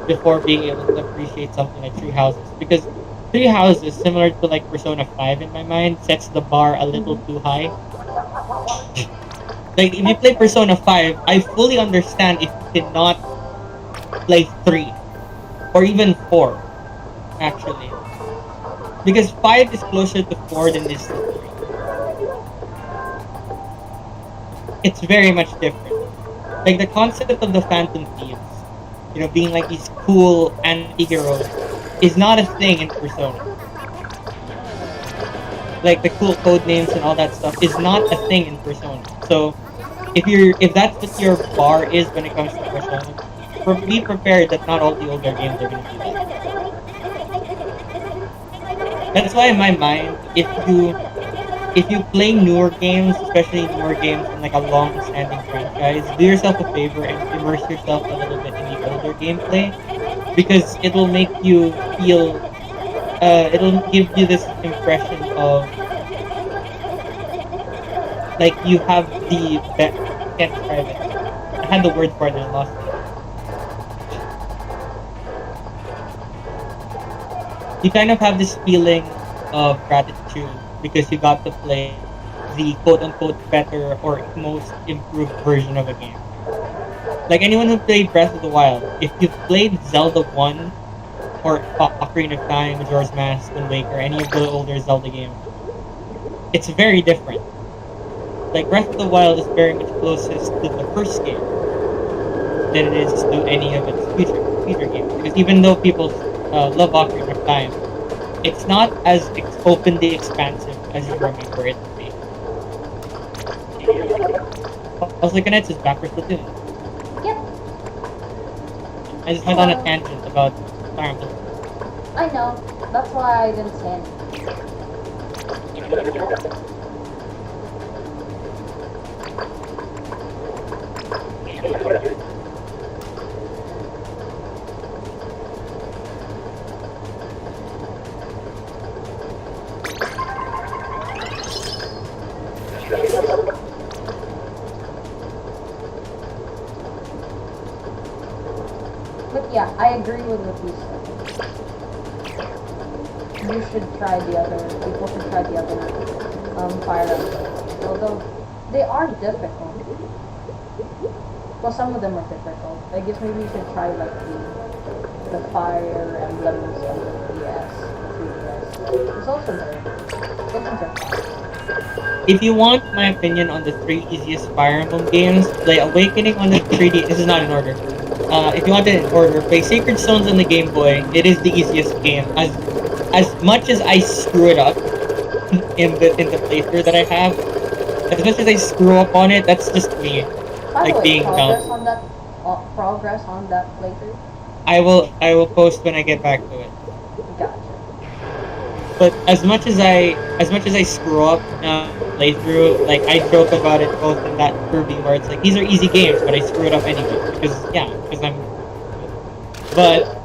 before being able to appreciate something like Three Houses. Because Three Houses, similar to like Persona 5 in my mind, sets the bar a little too high. Like, if you play Persona 5, I fully understand if you did not play 3. Or even 4, actually. Because 5 is closer to 4 than this to 3. It's very much different. Like, the concept of the Phantom Thieves, being like these cool anti-heroes, is not a thing in Persona. Like, the cool code names and all that stuff is not a thing in Persona. So, if that's what your bar is when it comes to Persona, be prepared that not all the older games are going to be that. That's why in my mind, if you play newer games, especially newer games in like a long-standing franchise, do yourself a favor and immerse yourself a little bit in the older gameplay, because it'll make you feel, it'll give you this impression of like you have the I can't describe it. I had the word for it and I lost it. You kind of have this feeling of gratitude because you got to play the quote-unquote better or most improved version of a game. Like anyone who played Breath of the Wild, if you've played Zelda 1 or Ocarina of Time, Majora's Mask, Wind Waker, any of the older Zelda games, it's very different. Like Breath of the Wild is very much closest to the first game than it is to any of its future games. Because even though people love Ocarina of Time, it's not as openly expansive as you remember it to be. Also, CONETSU is back for Splatoon. Yep. I just went on a tangent about Fire Emblem. I know. That's why I didn't say anything. But yeah, I agree with what you said. You should try people should try the other Fire Emblems. Although, they are difficult. Well, some of them are difficult. I guess maybe you should try like the Fire Emblems on the DS, 3DS. It's also good. Those ones are fun. If you want my opinion on the 3 easiest Fire Emblem games, play Awakening on the 3D. This is not in order. If you want it in order, play Sacred Stones on the Game Boy. It is the easiest game. As much as I screw it up in the playthrough that I have, as much as I screw up on it, that's just me. By the way, being progress dumb. on that playthrough? I will post when I get back to it. Gotcha. But as much as I screw up playthrough, like I joke about it both in that review where it's like these are easy games, but I screw it up anyway because I'm. But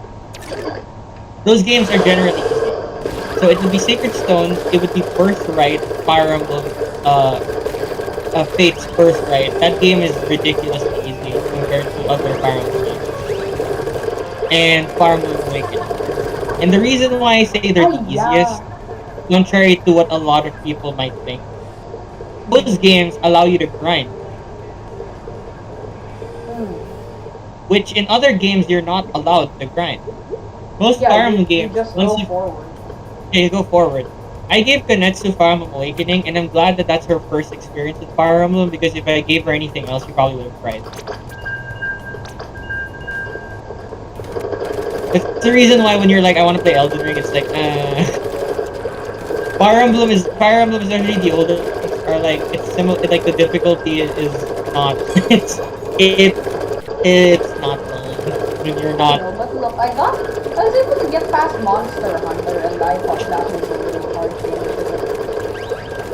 those games are generally easy. So it would be Sacred Stones, it would be Birthright, Fire Emblem, Fate's Birthright. That game is ridiculously easy compared to other Fire Emblem games. And Fire Emblem Awakening. And the reason why I say they're the easiest, contrary to what a lot of people might think, those games allow you to grind. Which in other games you're not allowed to grind. Most Fire Emblem games, you just go forward. Yeah, you go forward. I gave Conestu Fire Emblem Awakening, and I'm glad that that's her first experience with Fire Emblem, because if I gave her anything else, she probably would have cried. That's the reason why when you're like, I want to play Elden Ring, it's like, Fire Emblem is actually the older, or like it's similar. Like the difficulty is not. It's not fun when you're not. No, but look, I was able to get past Monster Hunter, and I thought that was a really hard game because of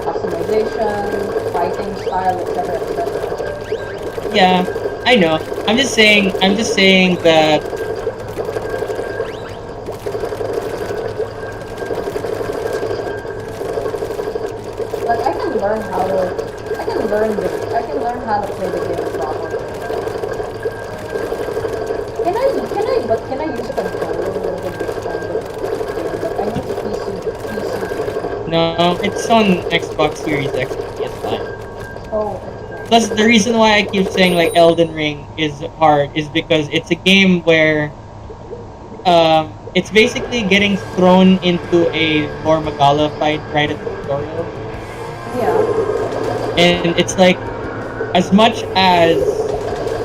customization, fighting style, etc., etc. Yeah, I know. I'm just saying that. Like I can learn how to play the game properly. Can I use a controller with this kind of game? Like I need a PC game. No, it's on Xbox Series X and PS5. Oh, okay. Plus, the reason why I keep saying like Elden Ring is hard is because it's a game where it's basically getting thrown into a Magala fight right at the tutorial. Yeah. And it's like, as much as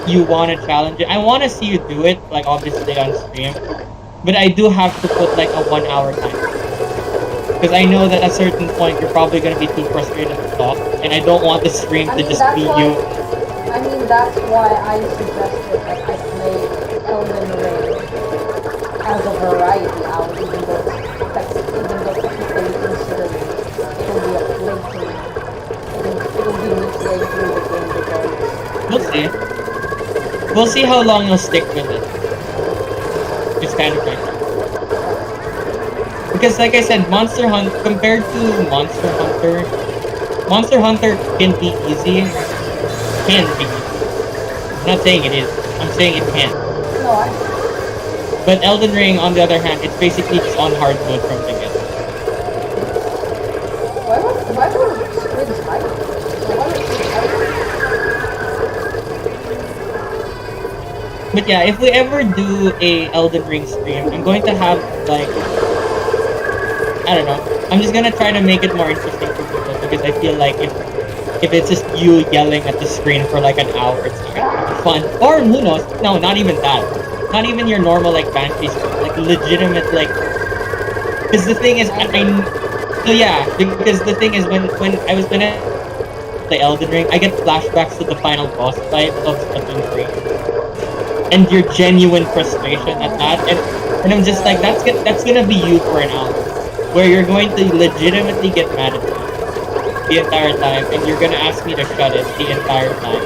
you want to challenge it, I want to see you do it, like obviously on stream, but I do have to put like a 1 hour time. Because I know that at a certain point you're probably going to be too frustrated to stop, and I don't want the stream to just be you. I mean, that's why I suggested that I play Elden Ring as a variety hour, even though technically considered it will be a playthrough. It will be me playing through the game because... We'll see. We'll see how long you'll stick with it. It's kind of like that. Because like I said, Monster Hunt, compared to Monster Hunter can be easy. Can be. I'm not saying it is. I'm saying it can. No, I... But Elden Ring, on the other hand, it's basically just on hard mode from the get. Why were Squid's hiding? Why were Squid's hiding? But yeah, if we ever do a Elden Ring stream, I'm going to have like, I don't know. I'm just gonna try to make it more interesting for people because I feel like if it's just you yelling at the screen for like an hour, it's not gonna be fun. Or who knows? No, not even that. Not even your normal like fantasy stream, like legitimate like. Because the thing is, because the thing is when I was gonna play Elden Ring, I get flashbacks to the final boss fight of Splatoon 3. And your genuine frustration at that, and I'm just like, that's gonna be you for an hour, where you're going to legitimately get mad at me the entire time, and you're gonna ask me to shut it the entire time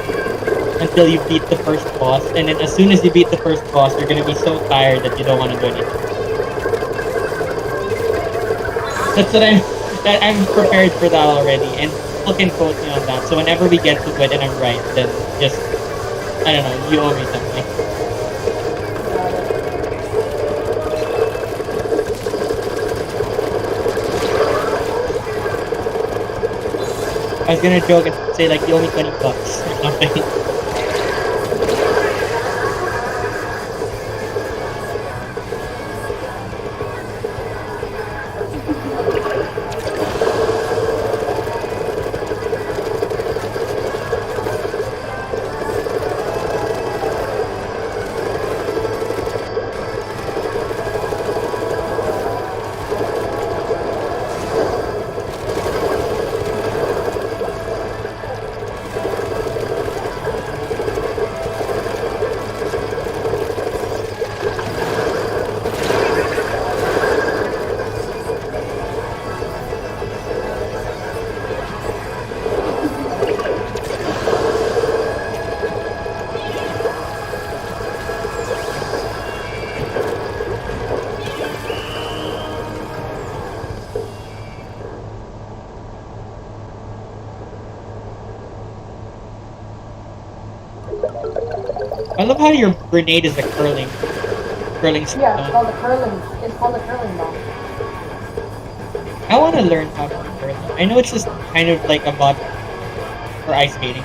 until you beat the first boss, and then as soon as you beat the first boss, you're gonna be so tired that you don't want to do anything. That's what I'm prepared for that already, and people can quote me on that. So whenever we get to it and I'm right, then just, I don't know, you owe me something. I was gonna joke and say like you owe me $20 or something. I love how your grenade is a curling stone. Yeah, it's called a curling bomb. I want to learn how to do curling. I know it's just kind of like a bot for ice skating.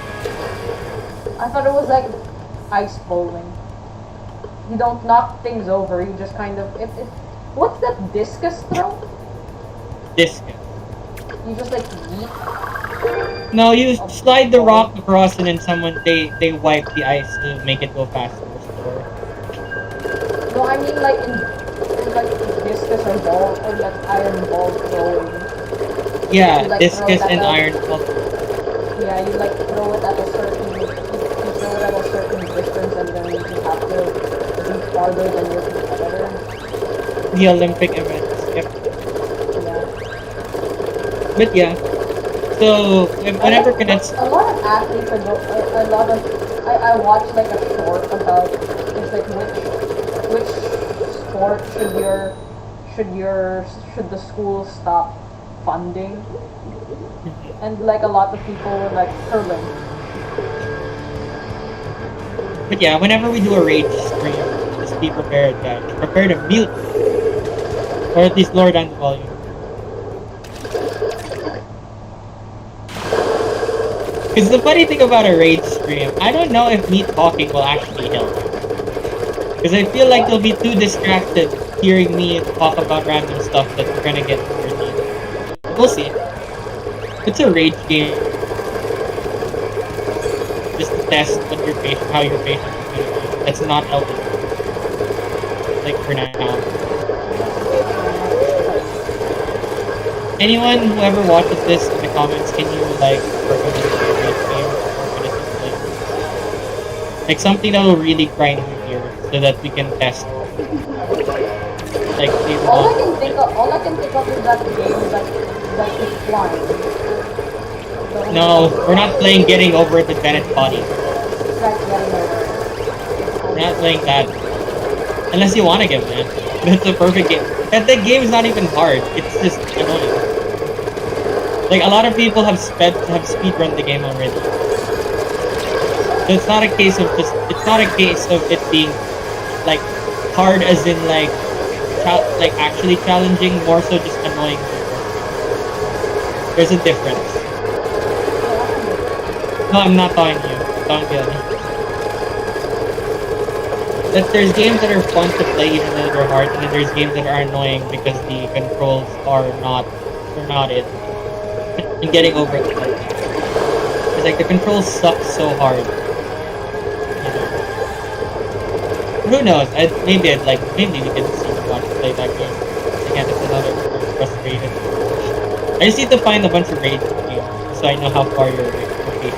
I thought it was like ice bowling. You don't knock things over, you just kind of... What's that discus throw? Discus. You just like yeet. No, you slide the rock across and then they wipe the ice to make it go faster. No, I mean like in like discus or ball or like iron ball throwing. Yeah, You, like, discus throw that and out. iron ball. Yeah, you like throw it at a certain you throw it at a certain distance and then you have to be farther than your competitor. The Olympic events. Yep. Yeah. But yeah. So whenever Conestu, A lot of athletes are a lot of I watched like a short about it's like which sport should the school stop funding, and like a lot of people were like hurling. but yeah, whenever we do a rage stream, just be prepared, guys. Prepare to mute, or at least lower down the volume. Because the funny thing about a rage stream, I don't know if me talking will actually help. Because I feel like you'll be too distracted hearing me talk about random stuff that you're gonna get entertained. We'll see. It's a rage game. Just to test what your patient, how your patient is gonna be. That's not helping. Like for now. Anyone who ever watches this in the comments, can you like recommend a rage game or anything like something that will really grind your gears so that we can test. Like All I can think of is that game that is flying. No, we're not playing Getting Over It with Bennett Body. Like getting over. We're not playing that. Unless you want to get man. That's a perfect game. And that game is not even hard. It's just annoying. Like a lot of people have speedrun the game already. So it's not a case of it being like hard as in like actually challenging, more so just annoying people. There's a difference. No, I'm not talking to you. Don't get me. That there's games that are fun to play even though they're hard, and then there's games that are annoying because the controls are not it. And Getting Over it. It's like the controls suck so hard. You know. Who knows? Maybe we can see watch play that game. Again, it's another frustrated. I just need to find a bunch of rage games so I know how far your patience is.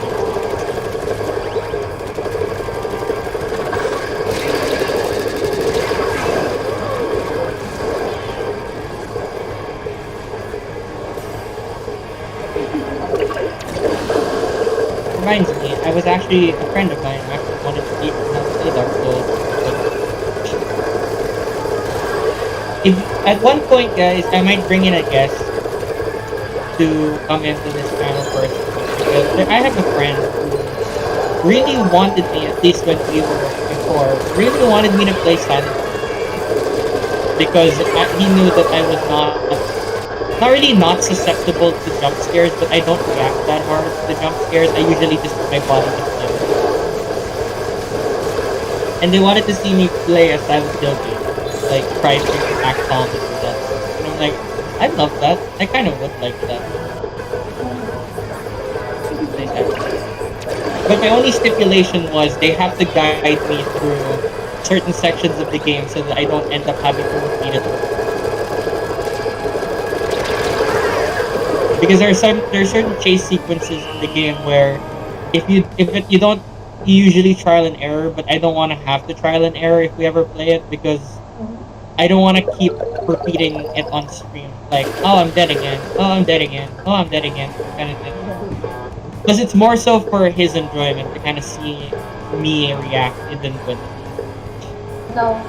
Reminds me, I was actually a friend of mine actually wanted to teach me how to play Dark Souls. At one point, guys, I might bring in a guest to come into this channel first because I have a friend who really wanted me, at least when we were before, really wanted me to play Silent Hill because he knew that I was not really not susceptible to jump scares, but I don't react that hard to the jump scares. I usually just my body just like. And they wanted to see me play a Silent Hill game, like try to act calm and stuff. And I'm like, I love that. I kind of would like that. But my only stipulation was they have to guide me through certain sections of the game so that I don't end up having to repeat it. Because there are certain chase sequences in the game where you usually trial and error, but I don't want to have to trial and error if we ever play it because I don't want to keep repeating it on stream. Like, oh, I'm dead again. Oh, I'm dead again. Oh, I'm dead again. Kind of thing. Because it's more so for his enjoyment to kind of see me react even when. No.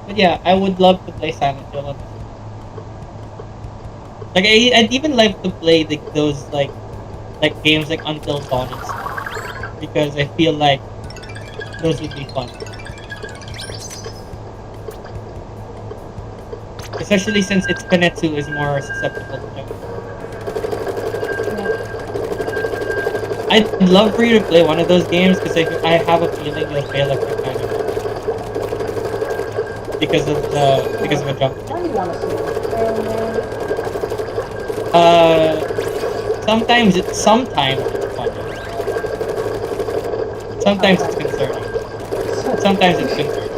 But yeah, I would love to play Silent Hill. Like I'd even like to play those like games like Until Dawn and stuff because I feel like those would be fun. Especially since its Conestu is more susceptible to them. I'd love for you to play one of those games because I have a feeling you'll fail at that kind of because of a jump. Why do you want to see it? Sometimes it's funny. Sometimes it's concerning. Sometimes it's concerning.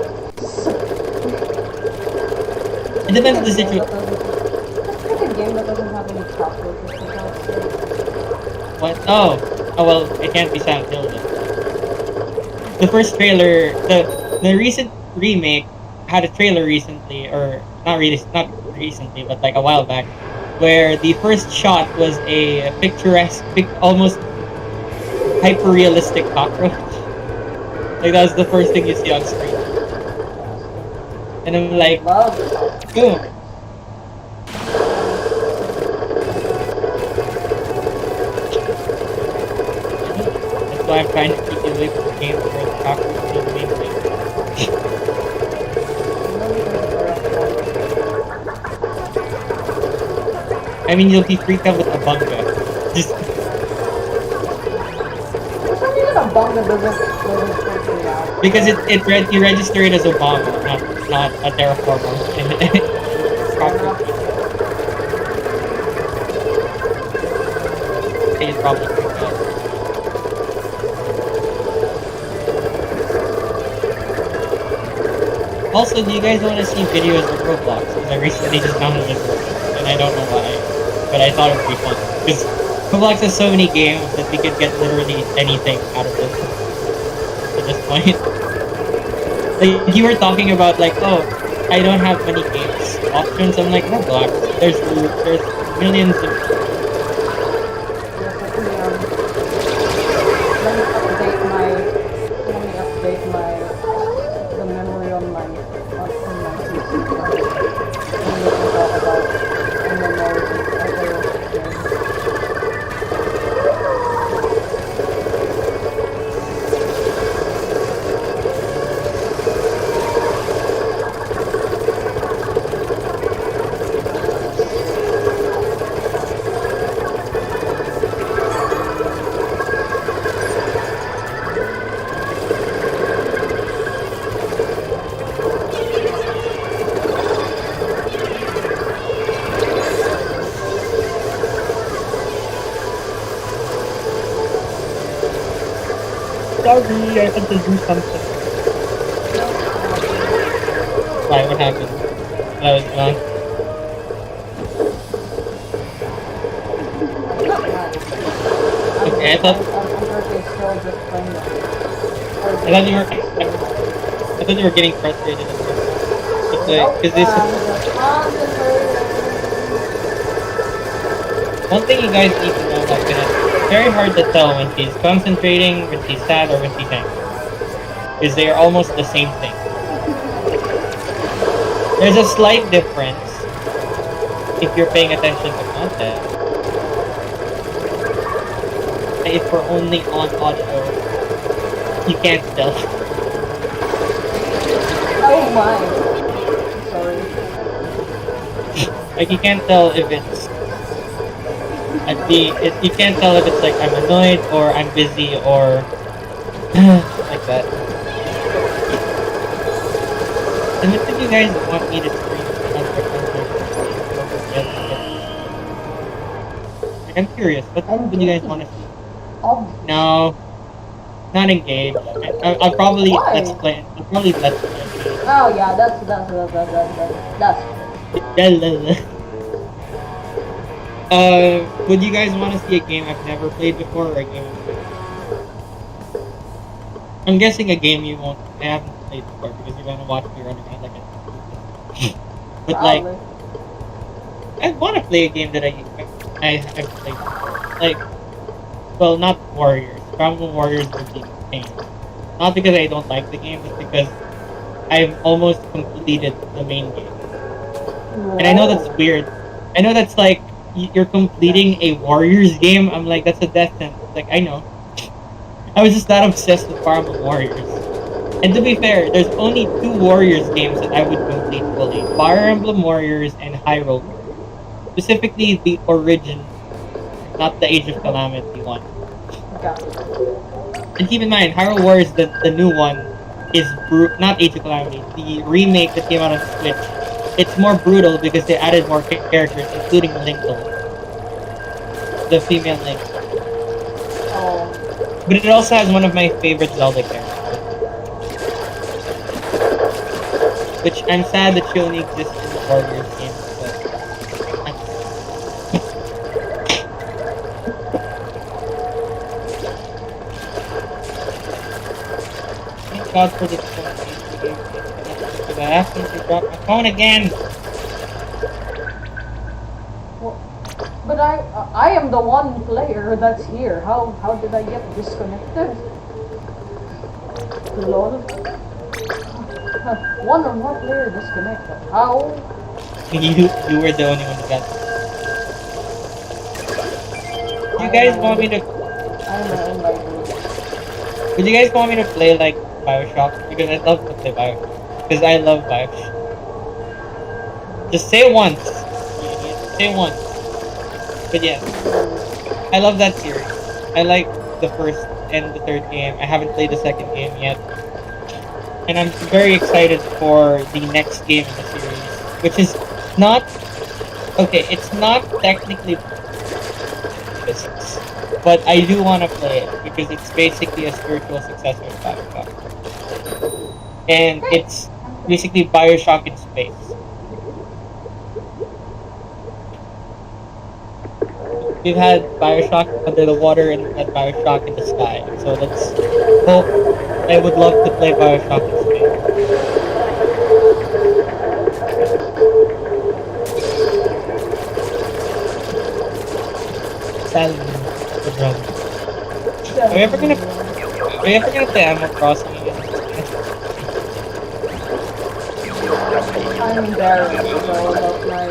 It depends on the situation. Let's pick a game that doesn't have any chocolate. What? Oh, well, it can't be Silent Hill then. The first trailer, the recent remake had a trailer recently, or not recently, but like a while back, where the first shot was a picturesque, almost hyper-realistic cockroach. Like that was the first thing you see on screen. And I'm like, boom. That's why I'm trying to keep you away from games where the cockroach is the main thing. I mean, you'll be freaked out with a bunga. Just For some reason, a bunga doesn't freak me out. because you register it as Obama, not a terraformer. He's probably freaked out. Also, do you guys want to see videos of Roblox? Because I recently just downloaded Roblox, and I don't know why, but I thought it would be fun. Because Roblox has so many games that we could get literally anything out of this at this point. Like, you were talking about, like, oh, I don't have many games options. I'm like, Roblox, there's millions of... Let me update the memory on my PC. And we can talk about MMOs and other games. Sorry, I had to do something. Why? What happened? I was gone. Okay, I thought you were getting frustrated. Because this. One thing you guys need to know about Conestu, it's very hard to tell when she's concentrating, when she's sad, or when she's angry. Because they are almost the same thing. There's a slight difference if you're paying attention to content. If we're only on audio, you can't tell. Oh my! Sorry. Like, you can't tell if it's... you can't tell if it's like I'm annoyed or I'm busy or like that. And what did you guys want me to stream? Like, I'm curious. What do you guys want to see? No, not engaged. I'll probably let's play. I'll probably let's play. Oh yeah, that's would you guys want to see a game I've never played before, or a game? I'm guessing a game you won't. I haven't played before because you're gonna watch me run around like a. But like, I want to play a game that I've played. Like, well, not Warriors. Primal Warriors would be pain. Not because I don't like the game, but because I've almost completed the main game. And I know that's weird. I know that's like, you're completing a Warriors game. I'm like, that's a death sentence. Like, I know. I was just that obsessed with Fire Emblem Warriors. And to be fair, there's only 2 Warriors games that I would complete fully. Fire Emblem Warriors and Hyrule Warriors. Specifically the origin, not the Age of Calamity one. And keep in mind, Hyrule Warriors, the new one, is not Age of Calamity. The remake that came out on Switch it's more brutal because they added more characters, including Linkle, the female Link. Oh. But it also has one of my favorite Zelda characters, which I'm sad that she only exists in the Warriors games. Thank God for this phone. I asked him to drop my phone again. Well, but I am the one player that's here. How did I get disconnected? Lol. One or more player disconnected. How? You were the only one who got. You guys want me to? I'm my own library. Would you guys want me to play like Bioshock? Because I'd love to play Bioshock. Because I love Bioshock. Just say it once. Say it once. But yeah, I love that series. I like the first and the third game. I haven't played the second game yet. And I'm very excited for the next game in the series. Which is not... Okay, it's not technically... But I do want to play it. Because it's basically a spiritual successor of Bioshock. And it's basically Bioshock in space. We've had Bioshock under the water and we've had Bioshock in the sky. So let's hope. I would love to play Bioshock in space. Sadly, the drum. Are we ever gonna play Animal Crossing again? I'm embarrassed about my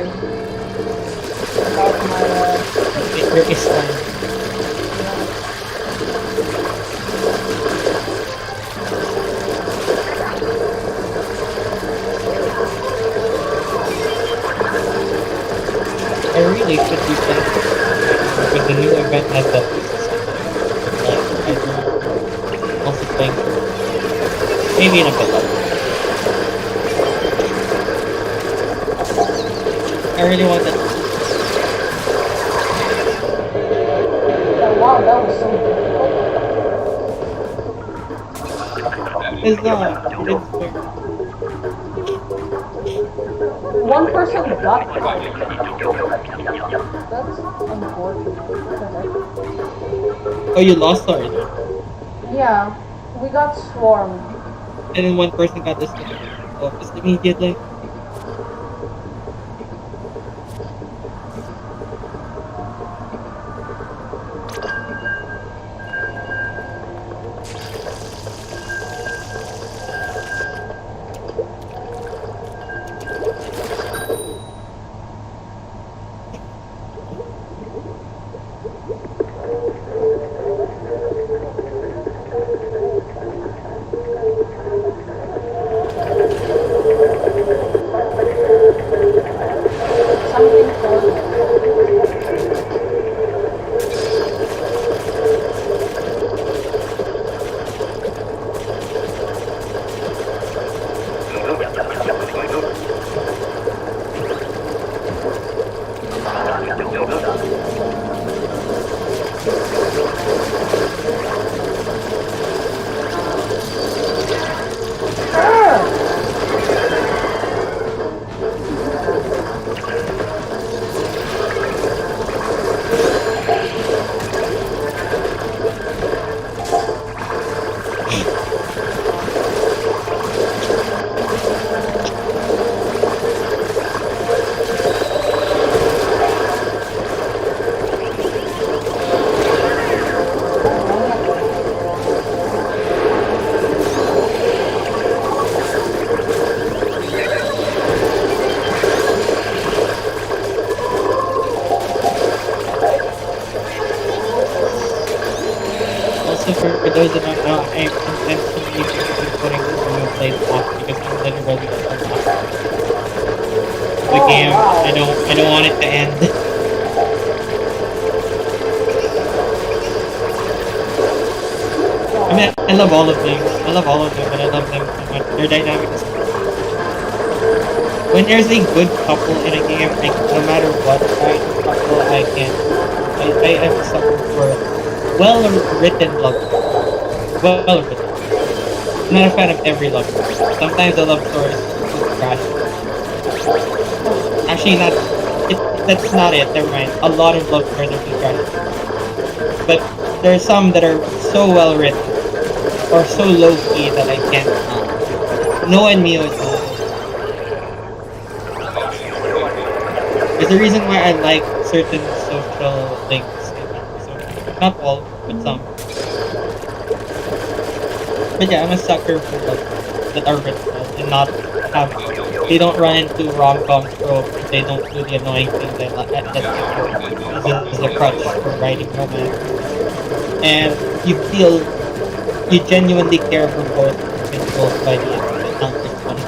Your Islam. I really should be playing because the new event has that. I do also playing maybe in a bit. I really want that. Wow, that was so difficult. It's not. It's One person got it. That's unfortunate. Oh, you lost already? Yeah, we got swarmed. And then one person got this office immediately. For those that don't know, I intentionally been putting new plays off because I'm literally the game. Wow. I don't want it to end. I mean, I love all of them. I love all of them, but I love them so much. Their dynamic is when there's a good couple in a game, like no matter what kind of couple I can, I am a sucker for well-written love stories. Well-written. I'm not a fan of every love story. Sometimes the love story is just trash. Actually, not. That's not it. Never mind. A lot of love stories are just trash. But there are some that are so well written or so low key that I can't. No and Mio is low. There's a reason why I like certain social links. So, not all, but some. But yeah, I'm a sucker for love that are written well and not have. They don't run into rom-com trope. They don't do the annoying thing that is a crutch for writing romance. And you genuinely care for both individuals by the end. It's not just one.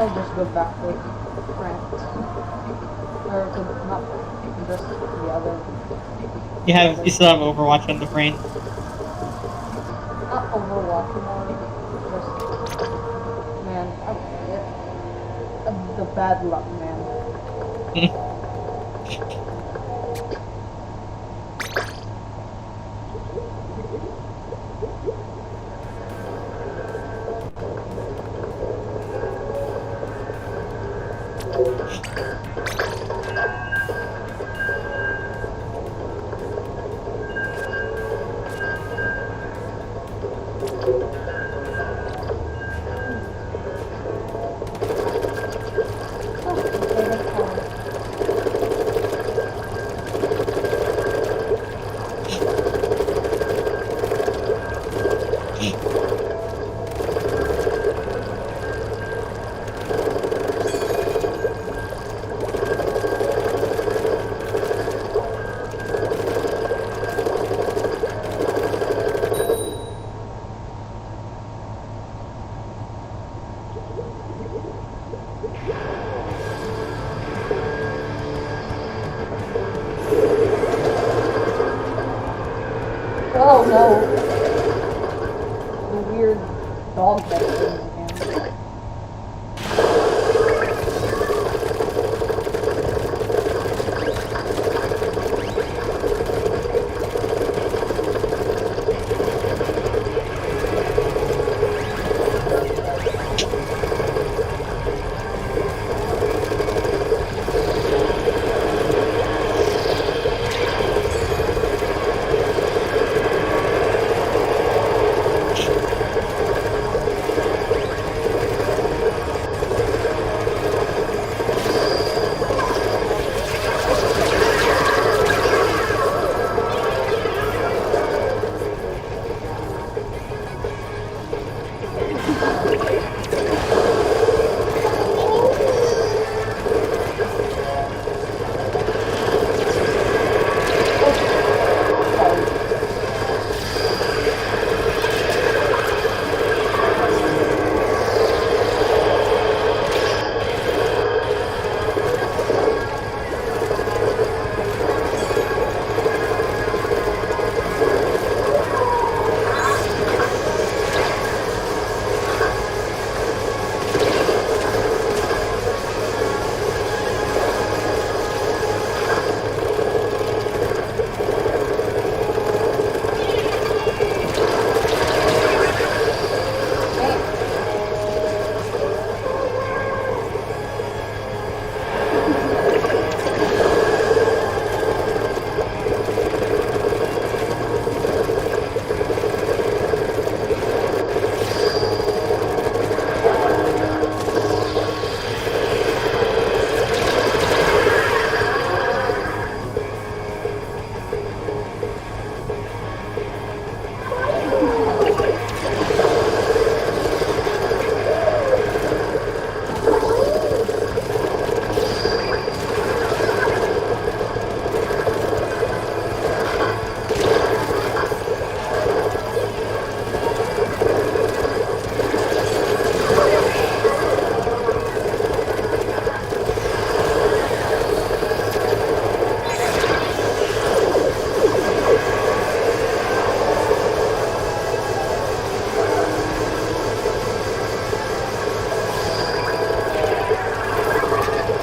I'll just go back to France. Or to not just the other. You still have Overwatch on the brain? Not Overwatch more. Just man, the bad luck, man. no. The weird dog that thing again.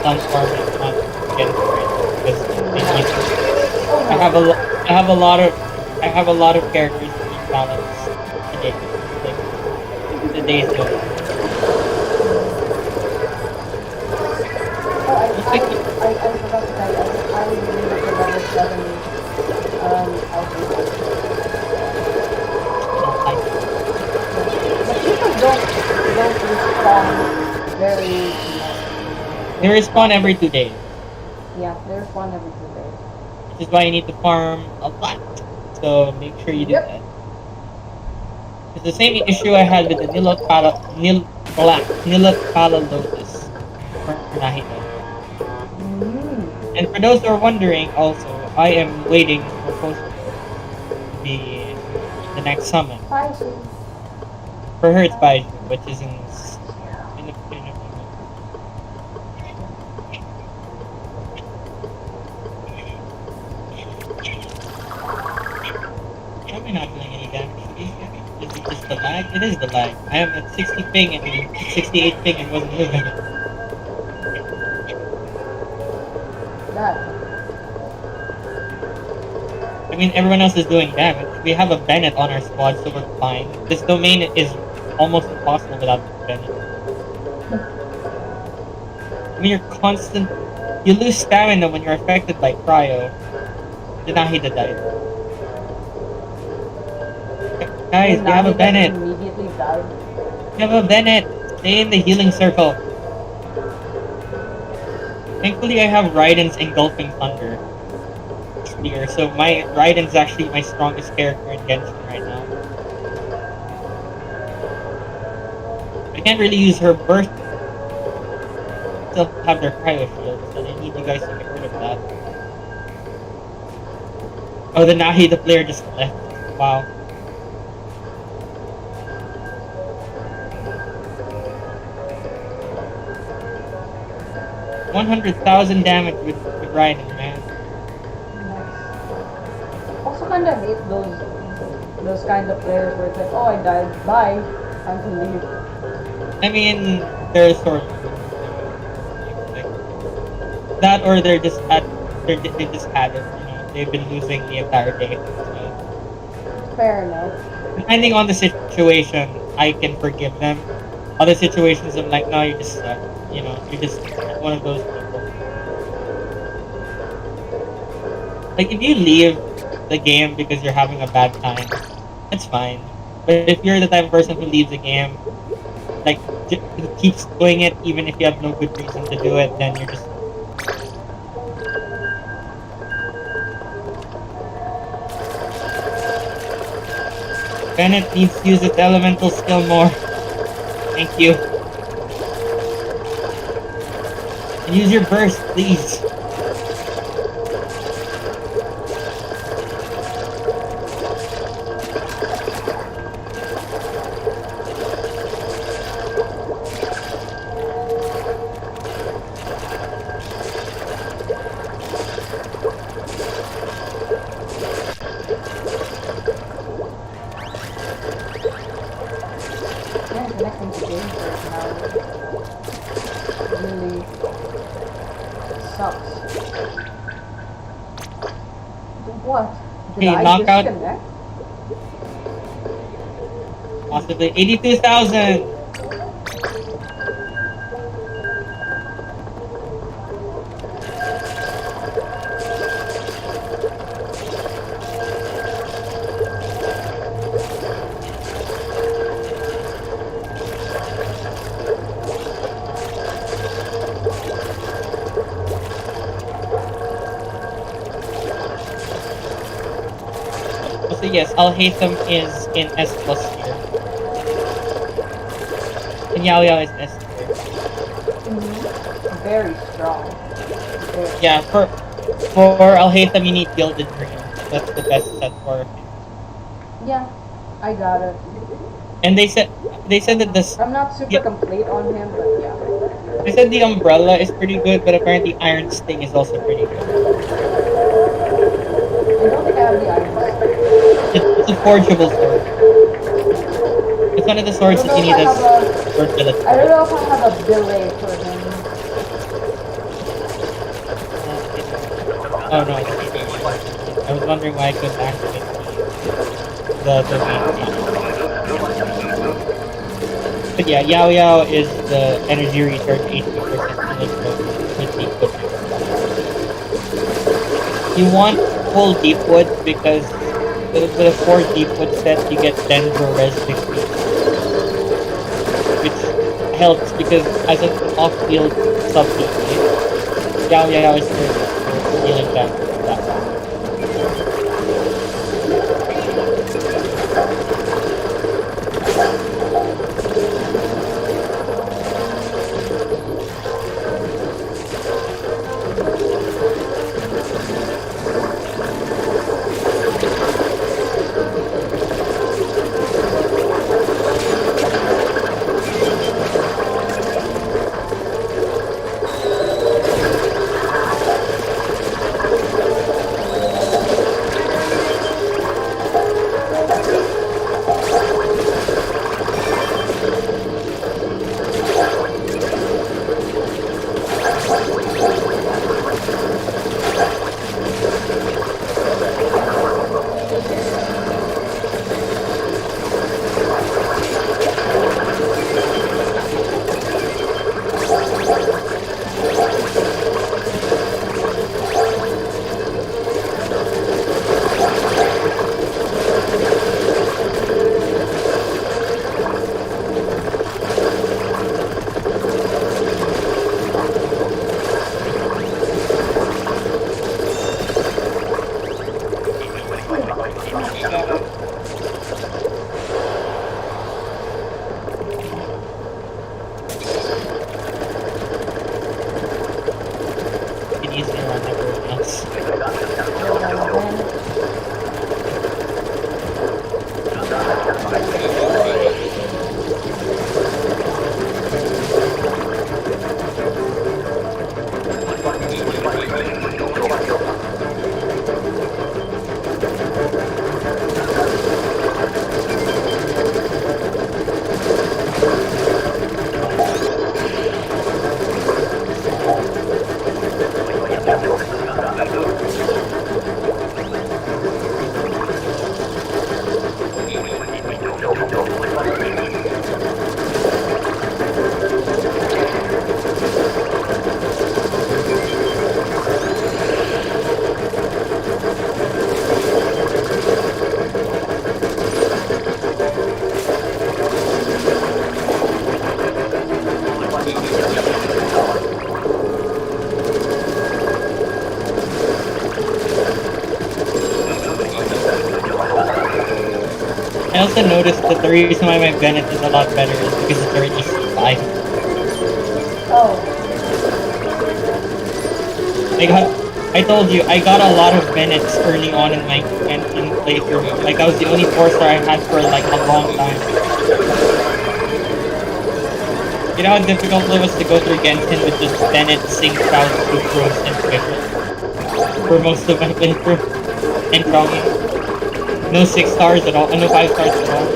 Transforming not again because they need to. I have a lot of characters to be balanced today. Like the days go. Oh, I forgot to tell you. I made it to level 7. But people don't respond very much. They respawn every 2 days. Yeah, they respond every 2 days. Which is why you need to farm a lot. So make sure you do that. It's the same issue I had with the Nilothalalosis for Nahida. And for those who are wondering, also, I am waiting for post the next summon. For her, it's Baiju, which is in Am I not doing any damage to these guys? Is it just the lag? It is the lag. I am at 60 ping and 68 ping and wasn't moving. I mean, everyone else is doing damage. We have a Bennett on our squad, so we're fine. This domain is almost impossible without Bennett. I mean, you lose stamina when you're affected by cryo. Nahida died. Guys, we have a Bennett. Immediately died. We have a Bennett. Stay in the healing circle. Thankfully, I have Raiden's Engulfing Thunder here, so my Raiden's actually my strongest character in Genshin right now. I can't really use her burst. Still have their cryo shield, so I need you guys to get rid of that. Oh, the Nahi, the player just left. Wow. Nice. 100,000 damage with Raiden, man. Also kinda hate those those kind of players where it's like, oh, I died, bye, time to leave. I mean, there's sort of like that, or they just had it. You know, they've been losing the entire day. So, Fair enough. depending on the situation, I can forgive them. Other situations, I'm like, no, you just suck. You know, you're just one of those people. Like, if you leave the game because you're having a bad time, that's fine. But if you're the type of person who leaves the game, like, who keeps doing it even if you have no good reason to do it, then you're just... Bennett needs to use its elemental skill more. Thank you. And use your burst, please. Man, connecting to games right now really sucks. What? Did Hey, I knockout. disconnect? Possibly 82,000. So yes, Al-Haytham is in S plus tier. And Yao Yao is S tier. Very strong. Very Yeah, for Al-Haytham you need Gilded Green. That's the best set for him. Yeah, I got it. And they said that this I'm not super Yeah. complete on him, but yeah. they said the umbrella is pretty good, but apparently Iron Sting is also pretty good. I don't think I have the items. It's a forgeable sword. It's one of the swords that you need as sword billet. I don't know if I have a delay for him. Oh no, I was wondering why I couldn't activate the main thing. But yeah, Yao Yao is the energy recharge 80% with Deepwood. You want full Deepwood because with a 4 Deepwood set you get Dendro Res 60. Which helps because as an off-field sub-teammate, Yao Yao is for dealing damage with that. I also noticed that the reason why my Bennett is a lot better is because it's already C5. Oh, I told you, I got a lot of Bennets early on in my in playthrough. Like, I was the only 4-star I had for like a long time. You know how difficult it was to go through Genshin with just Bennett, Sync, South, Sucrose, and Official for most of my playthrough. And Chongi. No 6 stars at all, no 5 stars at all.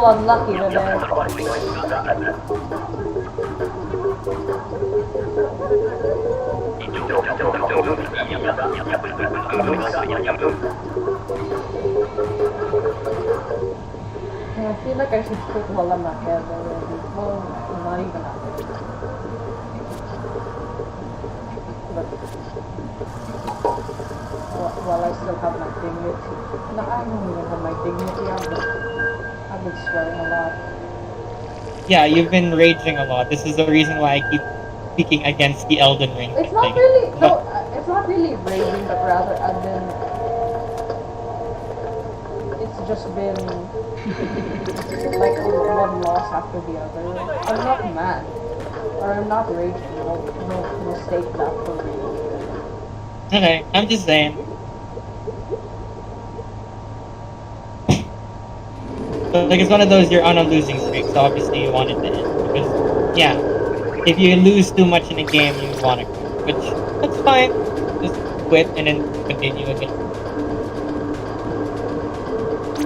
Unlucky today. I feel like I should quit while I'm ahead already. Well, not even ahead. But while I still have my dignity. No, I don't even have my dignity. I've been swearing a lot. Yeah, you've been raging a lot. This is the reason why I keep speaking against the Elden Ring It's not thing. really, no, it's not really raging, but rather I've been, it's just been like one loss after the other. I'm not mad, or I'm not raging, no mistake that for me. Okay, I'm just saying. So, like, it's one of those, you're on a losing streak, so obviously you want it to end. Because, yeah, if you lose too much in a game, you want to quit, which, that's fine. Just quit and then continue again.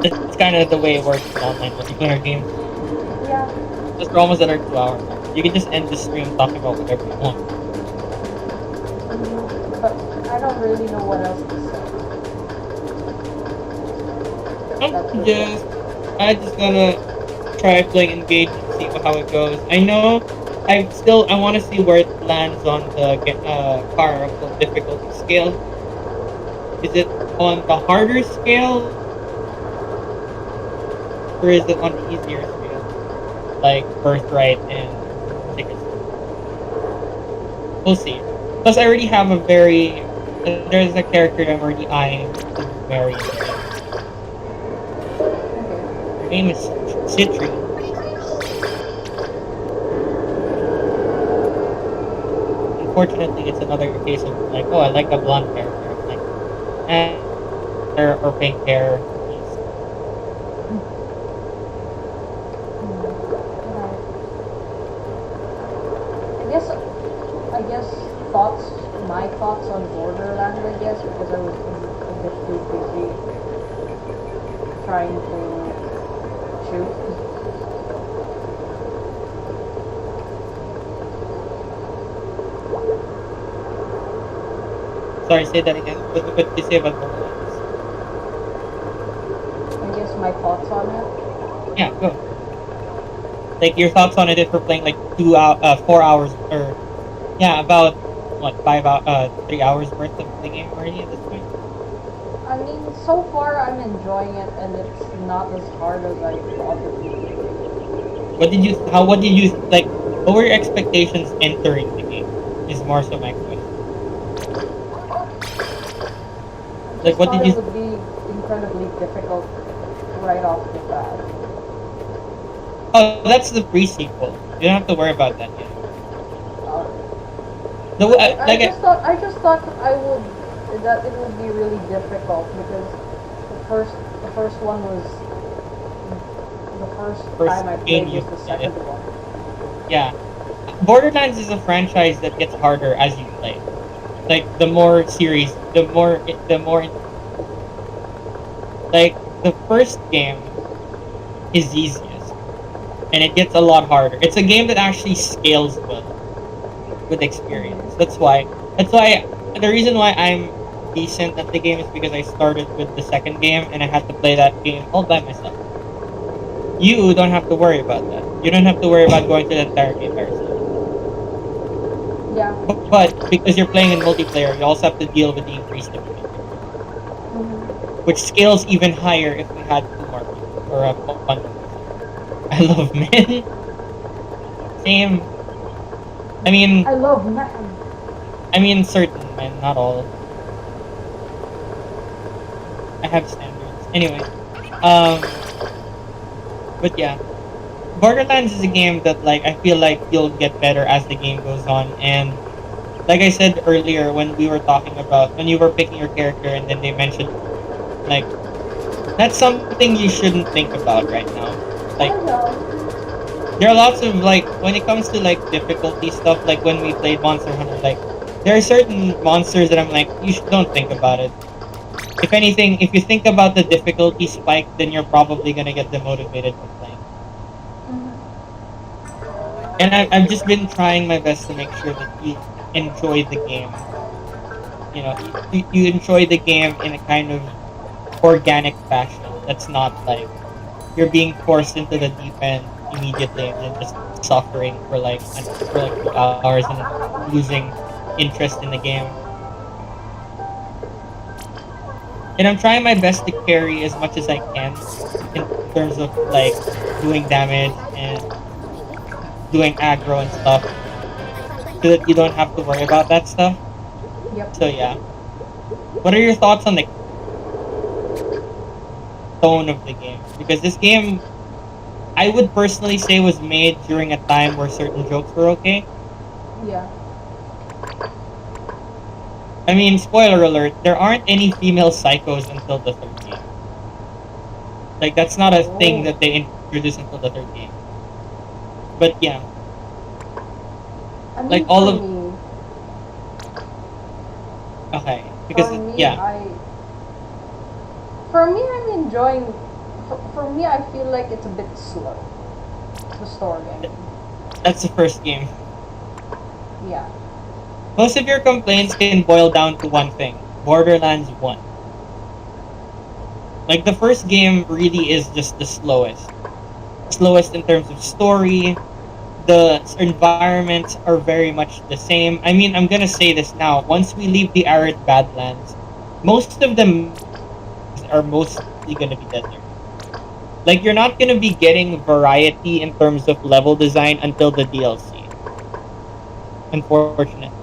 It's kind of the way it works in online multiplayer games. Yeah. Just we're almost at our 2 hour mark. You can just end the stream talking about whatever you want. But I don't really know what else to say. I just gonna try playing Engage and see how it goes. I know I want to see where it lands on the hierarchical difficulty scale. Is it on the harder scale? Or is it on the easier scale? Like Birthright and Tickets. We'll see. Plus I already have there's a character I'm already eyeing to marry. Her name is Citri. Unfortunately, it's another case of like, oh, I like a blonde character. Like, or pink hair. I guess trying to shoot. Sorry, say that again. What did you say about Borderlands? I guess my thoughts on it. Yeah, go. Like your thoughts on it if we're playing like 4 hours or yeah, about what 3 hours worth of the game already at this point. I mean, so far I'm enjoying it, and it's not as hard as I thought it would be. What did you like? What were your expectations entering the game? Is more so my question. I Like, what thought did you? it would be incredibly difficult right off the bat. Oh, that's the pre-sequel. You don't have to worry about that yet. No, I just thought that it would be really difficult because the first one was the first time I played was the second one. Yeah, Borderlands is a franchise that gets harder as you play. Like the more series, like the first game is easiest, and it gets a lot harder. It's a game that actually scales well with experience. That's why the reason why I'm decent at the game is because I started with the second game and I had to play that game all by myself. You don't have to worry about that. You don't have to worry about going through the entire game by yourself. Yeah. But because you're playing in multiplayer, you also have to deal with the increased difficulty, which scales even higher if we had 2 more people or a one. I love men. Same. I mean, I love men. I mean certain men, not all. I have standards. Anyway, but yeah, Borderlands is a game that like I feel like you'll get better as the game goes on, and like I said earlier when we were talking about when you were picking your character and then they mentioned like that's something you shouldn't think about right now. Like there are lots of like when it comes to like difficulty stuff, like when we played Monster Hunter, like there are certain monsters that I'm like don't think about it. If anything, if you think about the difficulty spike, then you're probably gonna get demotivated from playing. And I've just been trying my best to make sure that you enjoy the game. You know, you enjoy the game in a kind of organic fashion. That's not like you're being forced into the deep end immediately and then just suffering for like 2 hours and losing interest in the game. And I'm trying my best to carry as much as I can in terms of like doing damage and doing aggro and stuff so that you don't have to worry about that stuff. Yep. So yeah. What are your thoughts on the tone of the game? Because this game, I would personally say was made during a time where certain jokes were okay. Yeah. I mean, spoiler alert, there aren't any female psychos until the 3rd game. Like, that's not a thing that they introduced until the 3rd game. But yeah. I mean, like, all for of... me, Okay. Because, for me, yeah. I'm enjoying... For me, I feel like it's a bit slow. The story, I mean. That's the first game. Yeah. Most of your complaints can boil down to one thing. Borderlands 1. Like, the first game really is just the slowest. Slowest in terms of story. The environments are very much the same. I mean, I'm gonna say this now. Once we leave the arid Badlands, most of them are mostly gonna be desert. Like, you're not gonna be getting variety in terms of level design until the DLC. Unfortunately.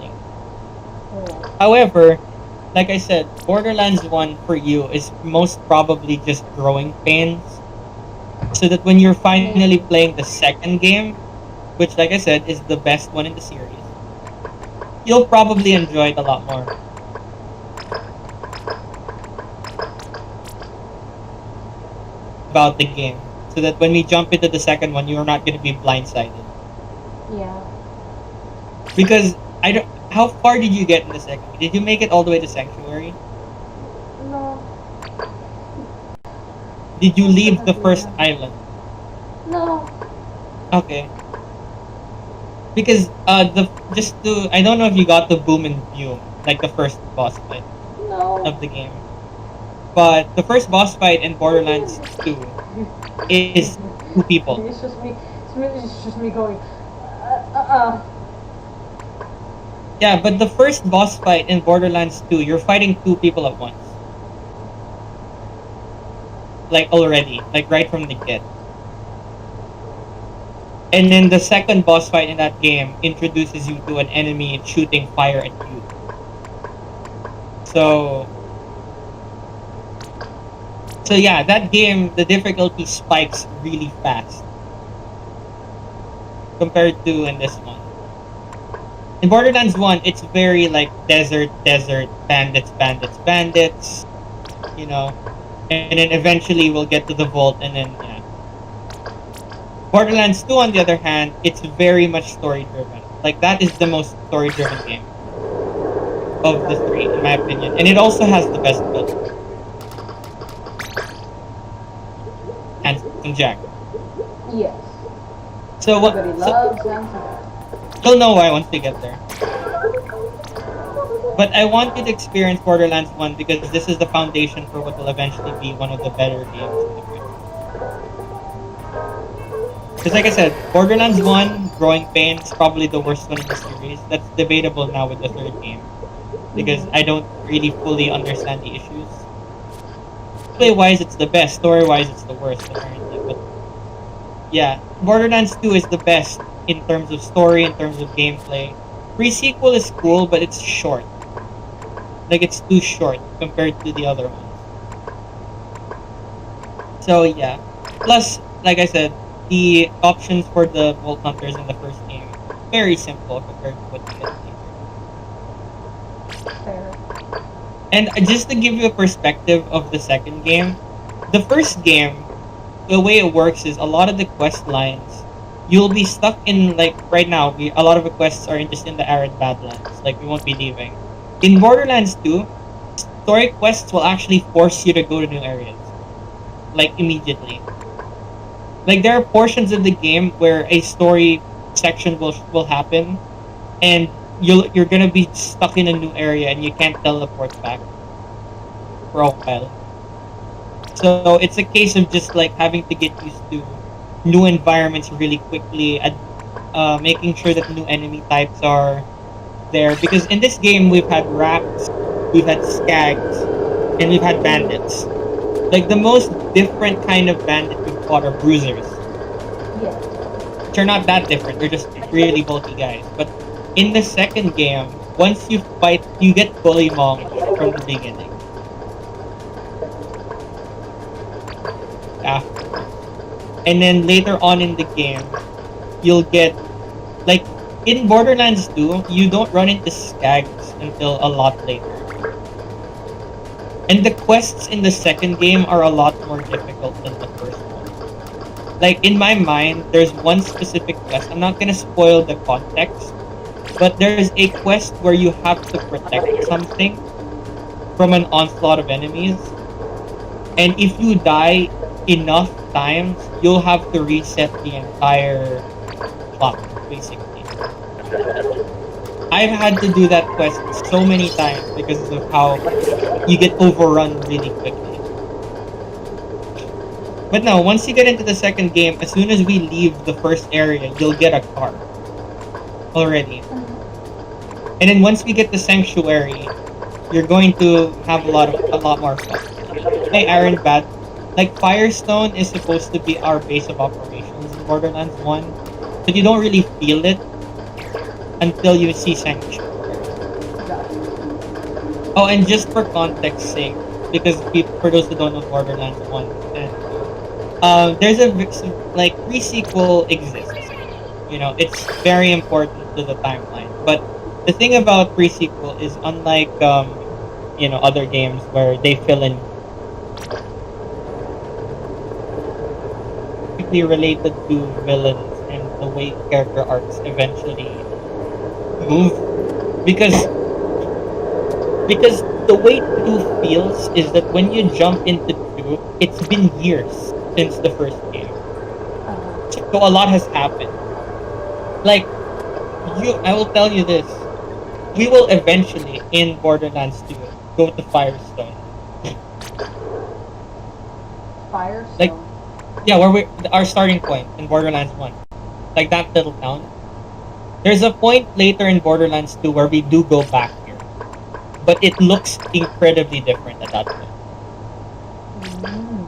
However, like I said, Borderlands 1 for you is most probably just growing pains. So that when you're finally playing the second game, which like I said is the best one in the series, you'll probably enjoy it a lot more. About the game. So that when we jump into the second one, you're not going to be blindsided. Yeah. Because I don't. How far did you get in the second? Did you make it all the way to Sanctuary? No. Did you leave the first island? No. Okay. Because I don't know if you got the boom and boom, like the first boss fight No. of the game. But the first boss fight in Borderlands 2 is 2 people. It's just me. It's just me going. Yeah, but the first boss fight in Borderlands 2, you're fighting 2 people at once. Like already, like right from the get. And then the second boss fight in that game introduces you to an enemy shooting fire at you. So yeah, that game, the difficulty spikes really fast compared to in this one. In Borderlands 1, it's very like desert, bandits, you know. And then eventually we'll get to the vault and then, yeah. Borderlands 2, on the other hand, it's very much story-driven. Like, that is the most story-driven game of the 3, in my opinion. And it also has the best build. Handsome Jack. Yes. So what? Everybody loves Handsome. You'll know why once we get there. But I want you to experience Borderlands 1 because this is the foundation for what will eventually be one of the better games in the future. Because like I said, Borderlands 1, Growing Pains, probably the worst one in the series. That's debatable now with the third game. Because I don't really fully understand the issues. Play-wise, it's the best. Story-wise, it's the worst, apparently. But yeah, Borderlands 2 is the best in terms of story, in terms of gameplay. Pre-sequel is cool, but it's short. Like, it's too short compared to the other ones. So yeah. Plus, like I said, the options for the Vault Hunters in the first game, very simple compared to what you get later. Fair. And just to give you a perspective of the second game, the first game, the way it works is a lot of the quest lines, you'll be stuck in, like, right now, a lot of the quests are just in the arid Badlands. Like, we won't be leaving. In Borderlands 2, story quests will actually force you to go to new areas. Like, immediately. Like, there are portions of the game where a story section will happen, and you're gonna be stuck in a new area and you can't teleport back for a while. So it's a case of just like having to get used to new environments really quickly, and making sure that new enemy types are there. Because in this game we've had rats, we've had skags, and we've had bandits. Like the most different kind of bandit we've fought are bruisers. Yeah. Which are not that different, they're just really bulky guys. But in the second game, once you fight, you get bullymonged from the beginning. After. And then later on in the game, you'll get, like, in Borderlands 2, you don't run into skags until a lot later. And the quests in the second game are a lot more difficult than the first one. Like, in my mind, there's one specific quest. I'm not gonna spoil the context, but there's a quest where you have to protect something from an onslaught of enemies. And if you die enough times, you'll have to reset the entire clock, basically. I've had to do that quest so many times because of how you get overrun really quickly. But no, once you get into the second game, as soon as we leave the first area, you'll get a car already. And then once we get the Sanctuary, you're going to have a lot more fun. Hey, Iron Bat, like Firestone is supposed to be our base of operations in Borderlands 1, but you don't really feel it until you see Sanctuary. Oh, and just for context sake, because for those who don't know Borderlands 1 and 2, there's a, like, pre-sequel exists. You know, it's very important to the timeline. But the thing about pre-sequel is, unlike, you know, other games where they fill in related to villains and the way character arcs eventually move, because the way 2 feels is that when you jump into 2, 2, it's been years since the first game. Uh-huh. So a lot has happened. Like, I will tell you this. We will eventually, in Borderlands 2, go to Firestone. Firestone. Like, yeah, our starting point in Borderlands 1. Like that little town. There's a point later in Borderlands 2 where we do go back here. But it looks incredibly different at that point. Mm.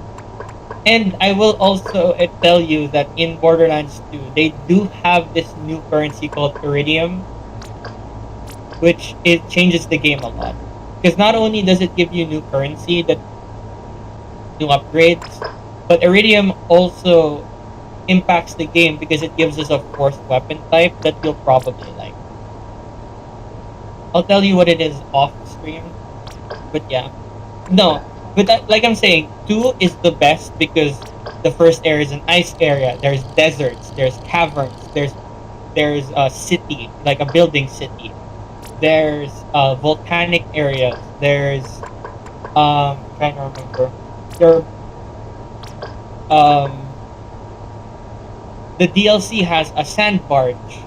And I will also tell you that in Borderlands 2, they do have this new currency called Iridium, which it changes the game a lot. Because not only does it give you new currency, that new upgrades, but Iridium also impacts the game because it gives us a forced weapon type that you'll probably like. I'll tell you what it is off stream, but yeah. No, but like I'm saying, 2 is the best because the first area is an ice area. There's deserts, there's caverns, there's a city, like a building city. There's volcanic areas. There's trying to remember. There the DLC has a sand barge.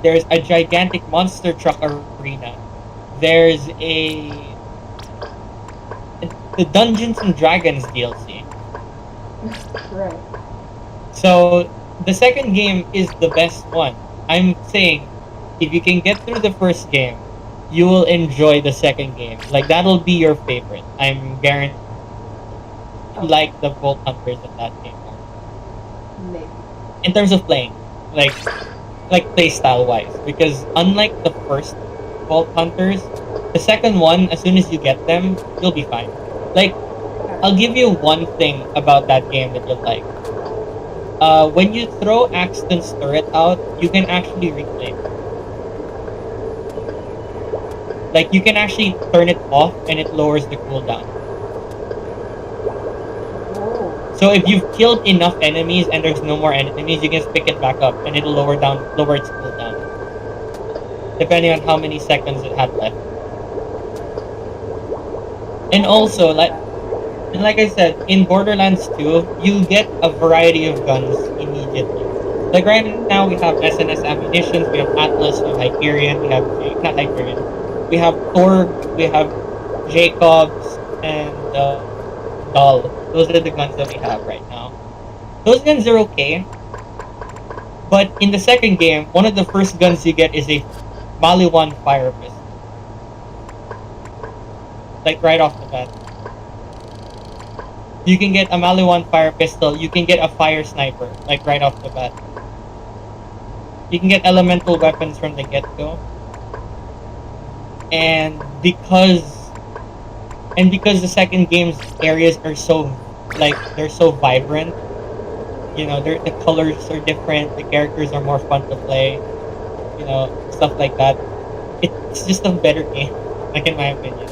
There's a gigantic monster truck arena. There's the Dungeons and Dragons DLC. Right. So the second game is the best one. I'm saying if you can get through the first game, you will enjoy the second game. Like that'll be your favorite. I'm guaranteed. Like the Vault Hunters in that game more. Maybe. In terms of playing, like play style wise, because unlike the first Vault Hunters, the second one, as soon as you get them, you'll be fine. Like, I'll give you one thing about that game that you'll like. When you throw Axton's turret out, you can actually reclaim. Like, you can actually turn it off and it lowers the cooldown. Oh. So if you've killed enough enemies and there's no more enemies, you can just pick it back up and it'll lower its cooldown. Depending on how many seconds it had left. And also, like I said, in Borderlands 2, you get a variety of guns immediately. Like right now, we have SNS ammunitions, we have Atlas, we have Hyperion, we have not Hyperion, we have Torg, we have Jacobs, and Dahl. Those are the guns that we have right now. Those guns are okay, but in the second game, one of the first guns you get is a Maliwan fire pistol. Like right off the bat. You can get a Maliwan fire pistol, you can get a fire sniper, like right off the bat. You can get elemental weapons from the get-go. And because the second game's areas are so, like, they're so vibrant, you know, the colors are different, the characters are more fun to play, you know, stuff like that. It's just a better game, like in my opinion.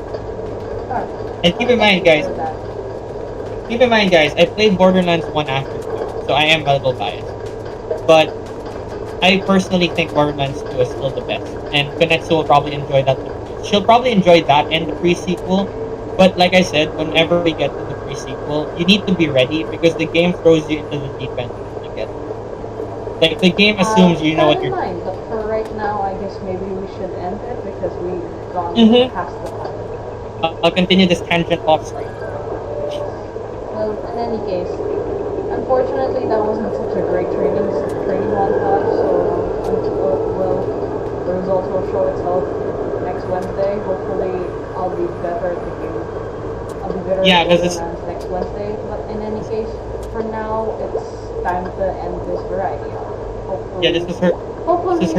And keep in mind, guys, I played Borderlands 1 after 2, so I am a little biased. But I personally think Borderlands 2 is still the best, and Conestu will probably enjoy that. She'll probably enjoy that and the pre-sequel, but like I said, whenever we get to the pre-sequel, you need to be ready because the game throws you into the deep end to get. Like, the game assumes you know what you're doing. But for right now, I guess maybe we should end it because we've gone past the time. I'll continue this tangent off screen. Well, in any case, unfortunately, that wasn't such a great training montage. So, well, the results will show itself next Wednesday. Hopefully, I'll be better at the game. I'll be better at Borderlands next Wednesday. But in any case, for now, it's time to end this variety hour. Hopefully, yeah, this is her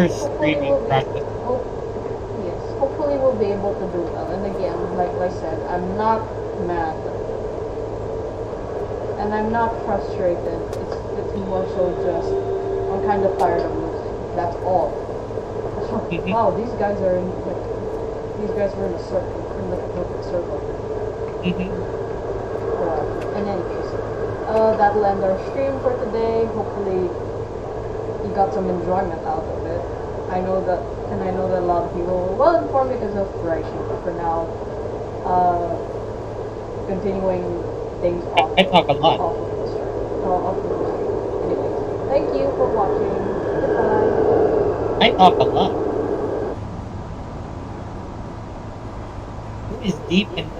streaming practice. Yes, hopefully we'll be able to do well. And again, like I said, I'm not mad. And I'm not frustrated. It's more so just I'm kind of tired of losing. That's all. Wow, these guys were in a circle, in the perfect circle. In any case, that'll end our stream for today. Hopefully, you got some enjoyment out of it. I know that a lot of people were well informed because of Raishi. But for now, continuing things off. I talk a lot. Off of the stream. Off of the stream. Anyways, thank you for watching. Goodbye. I talk a lot. Who is deep in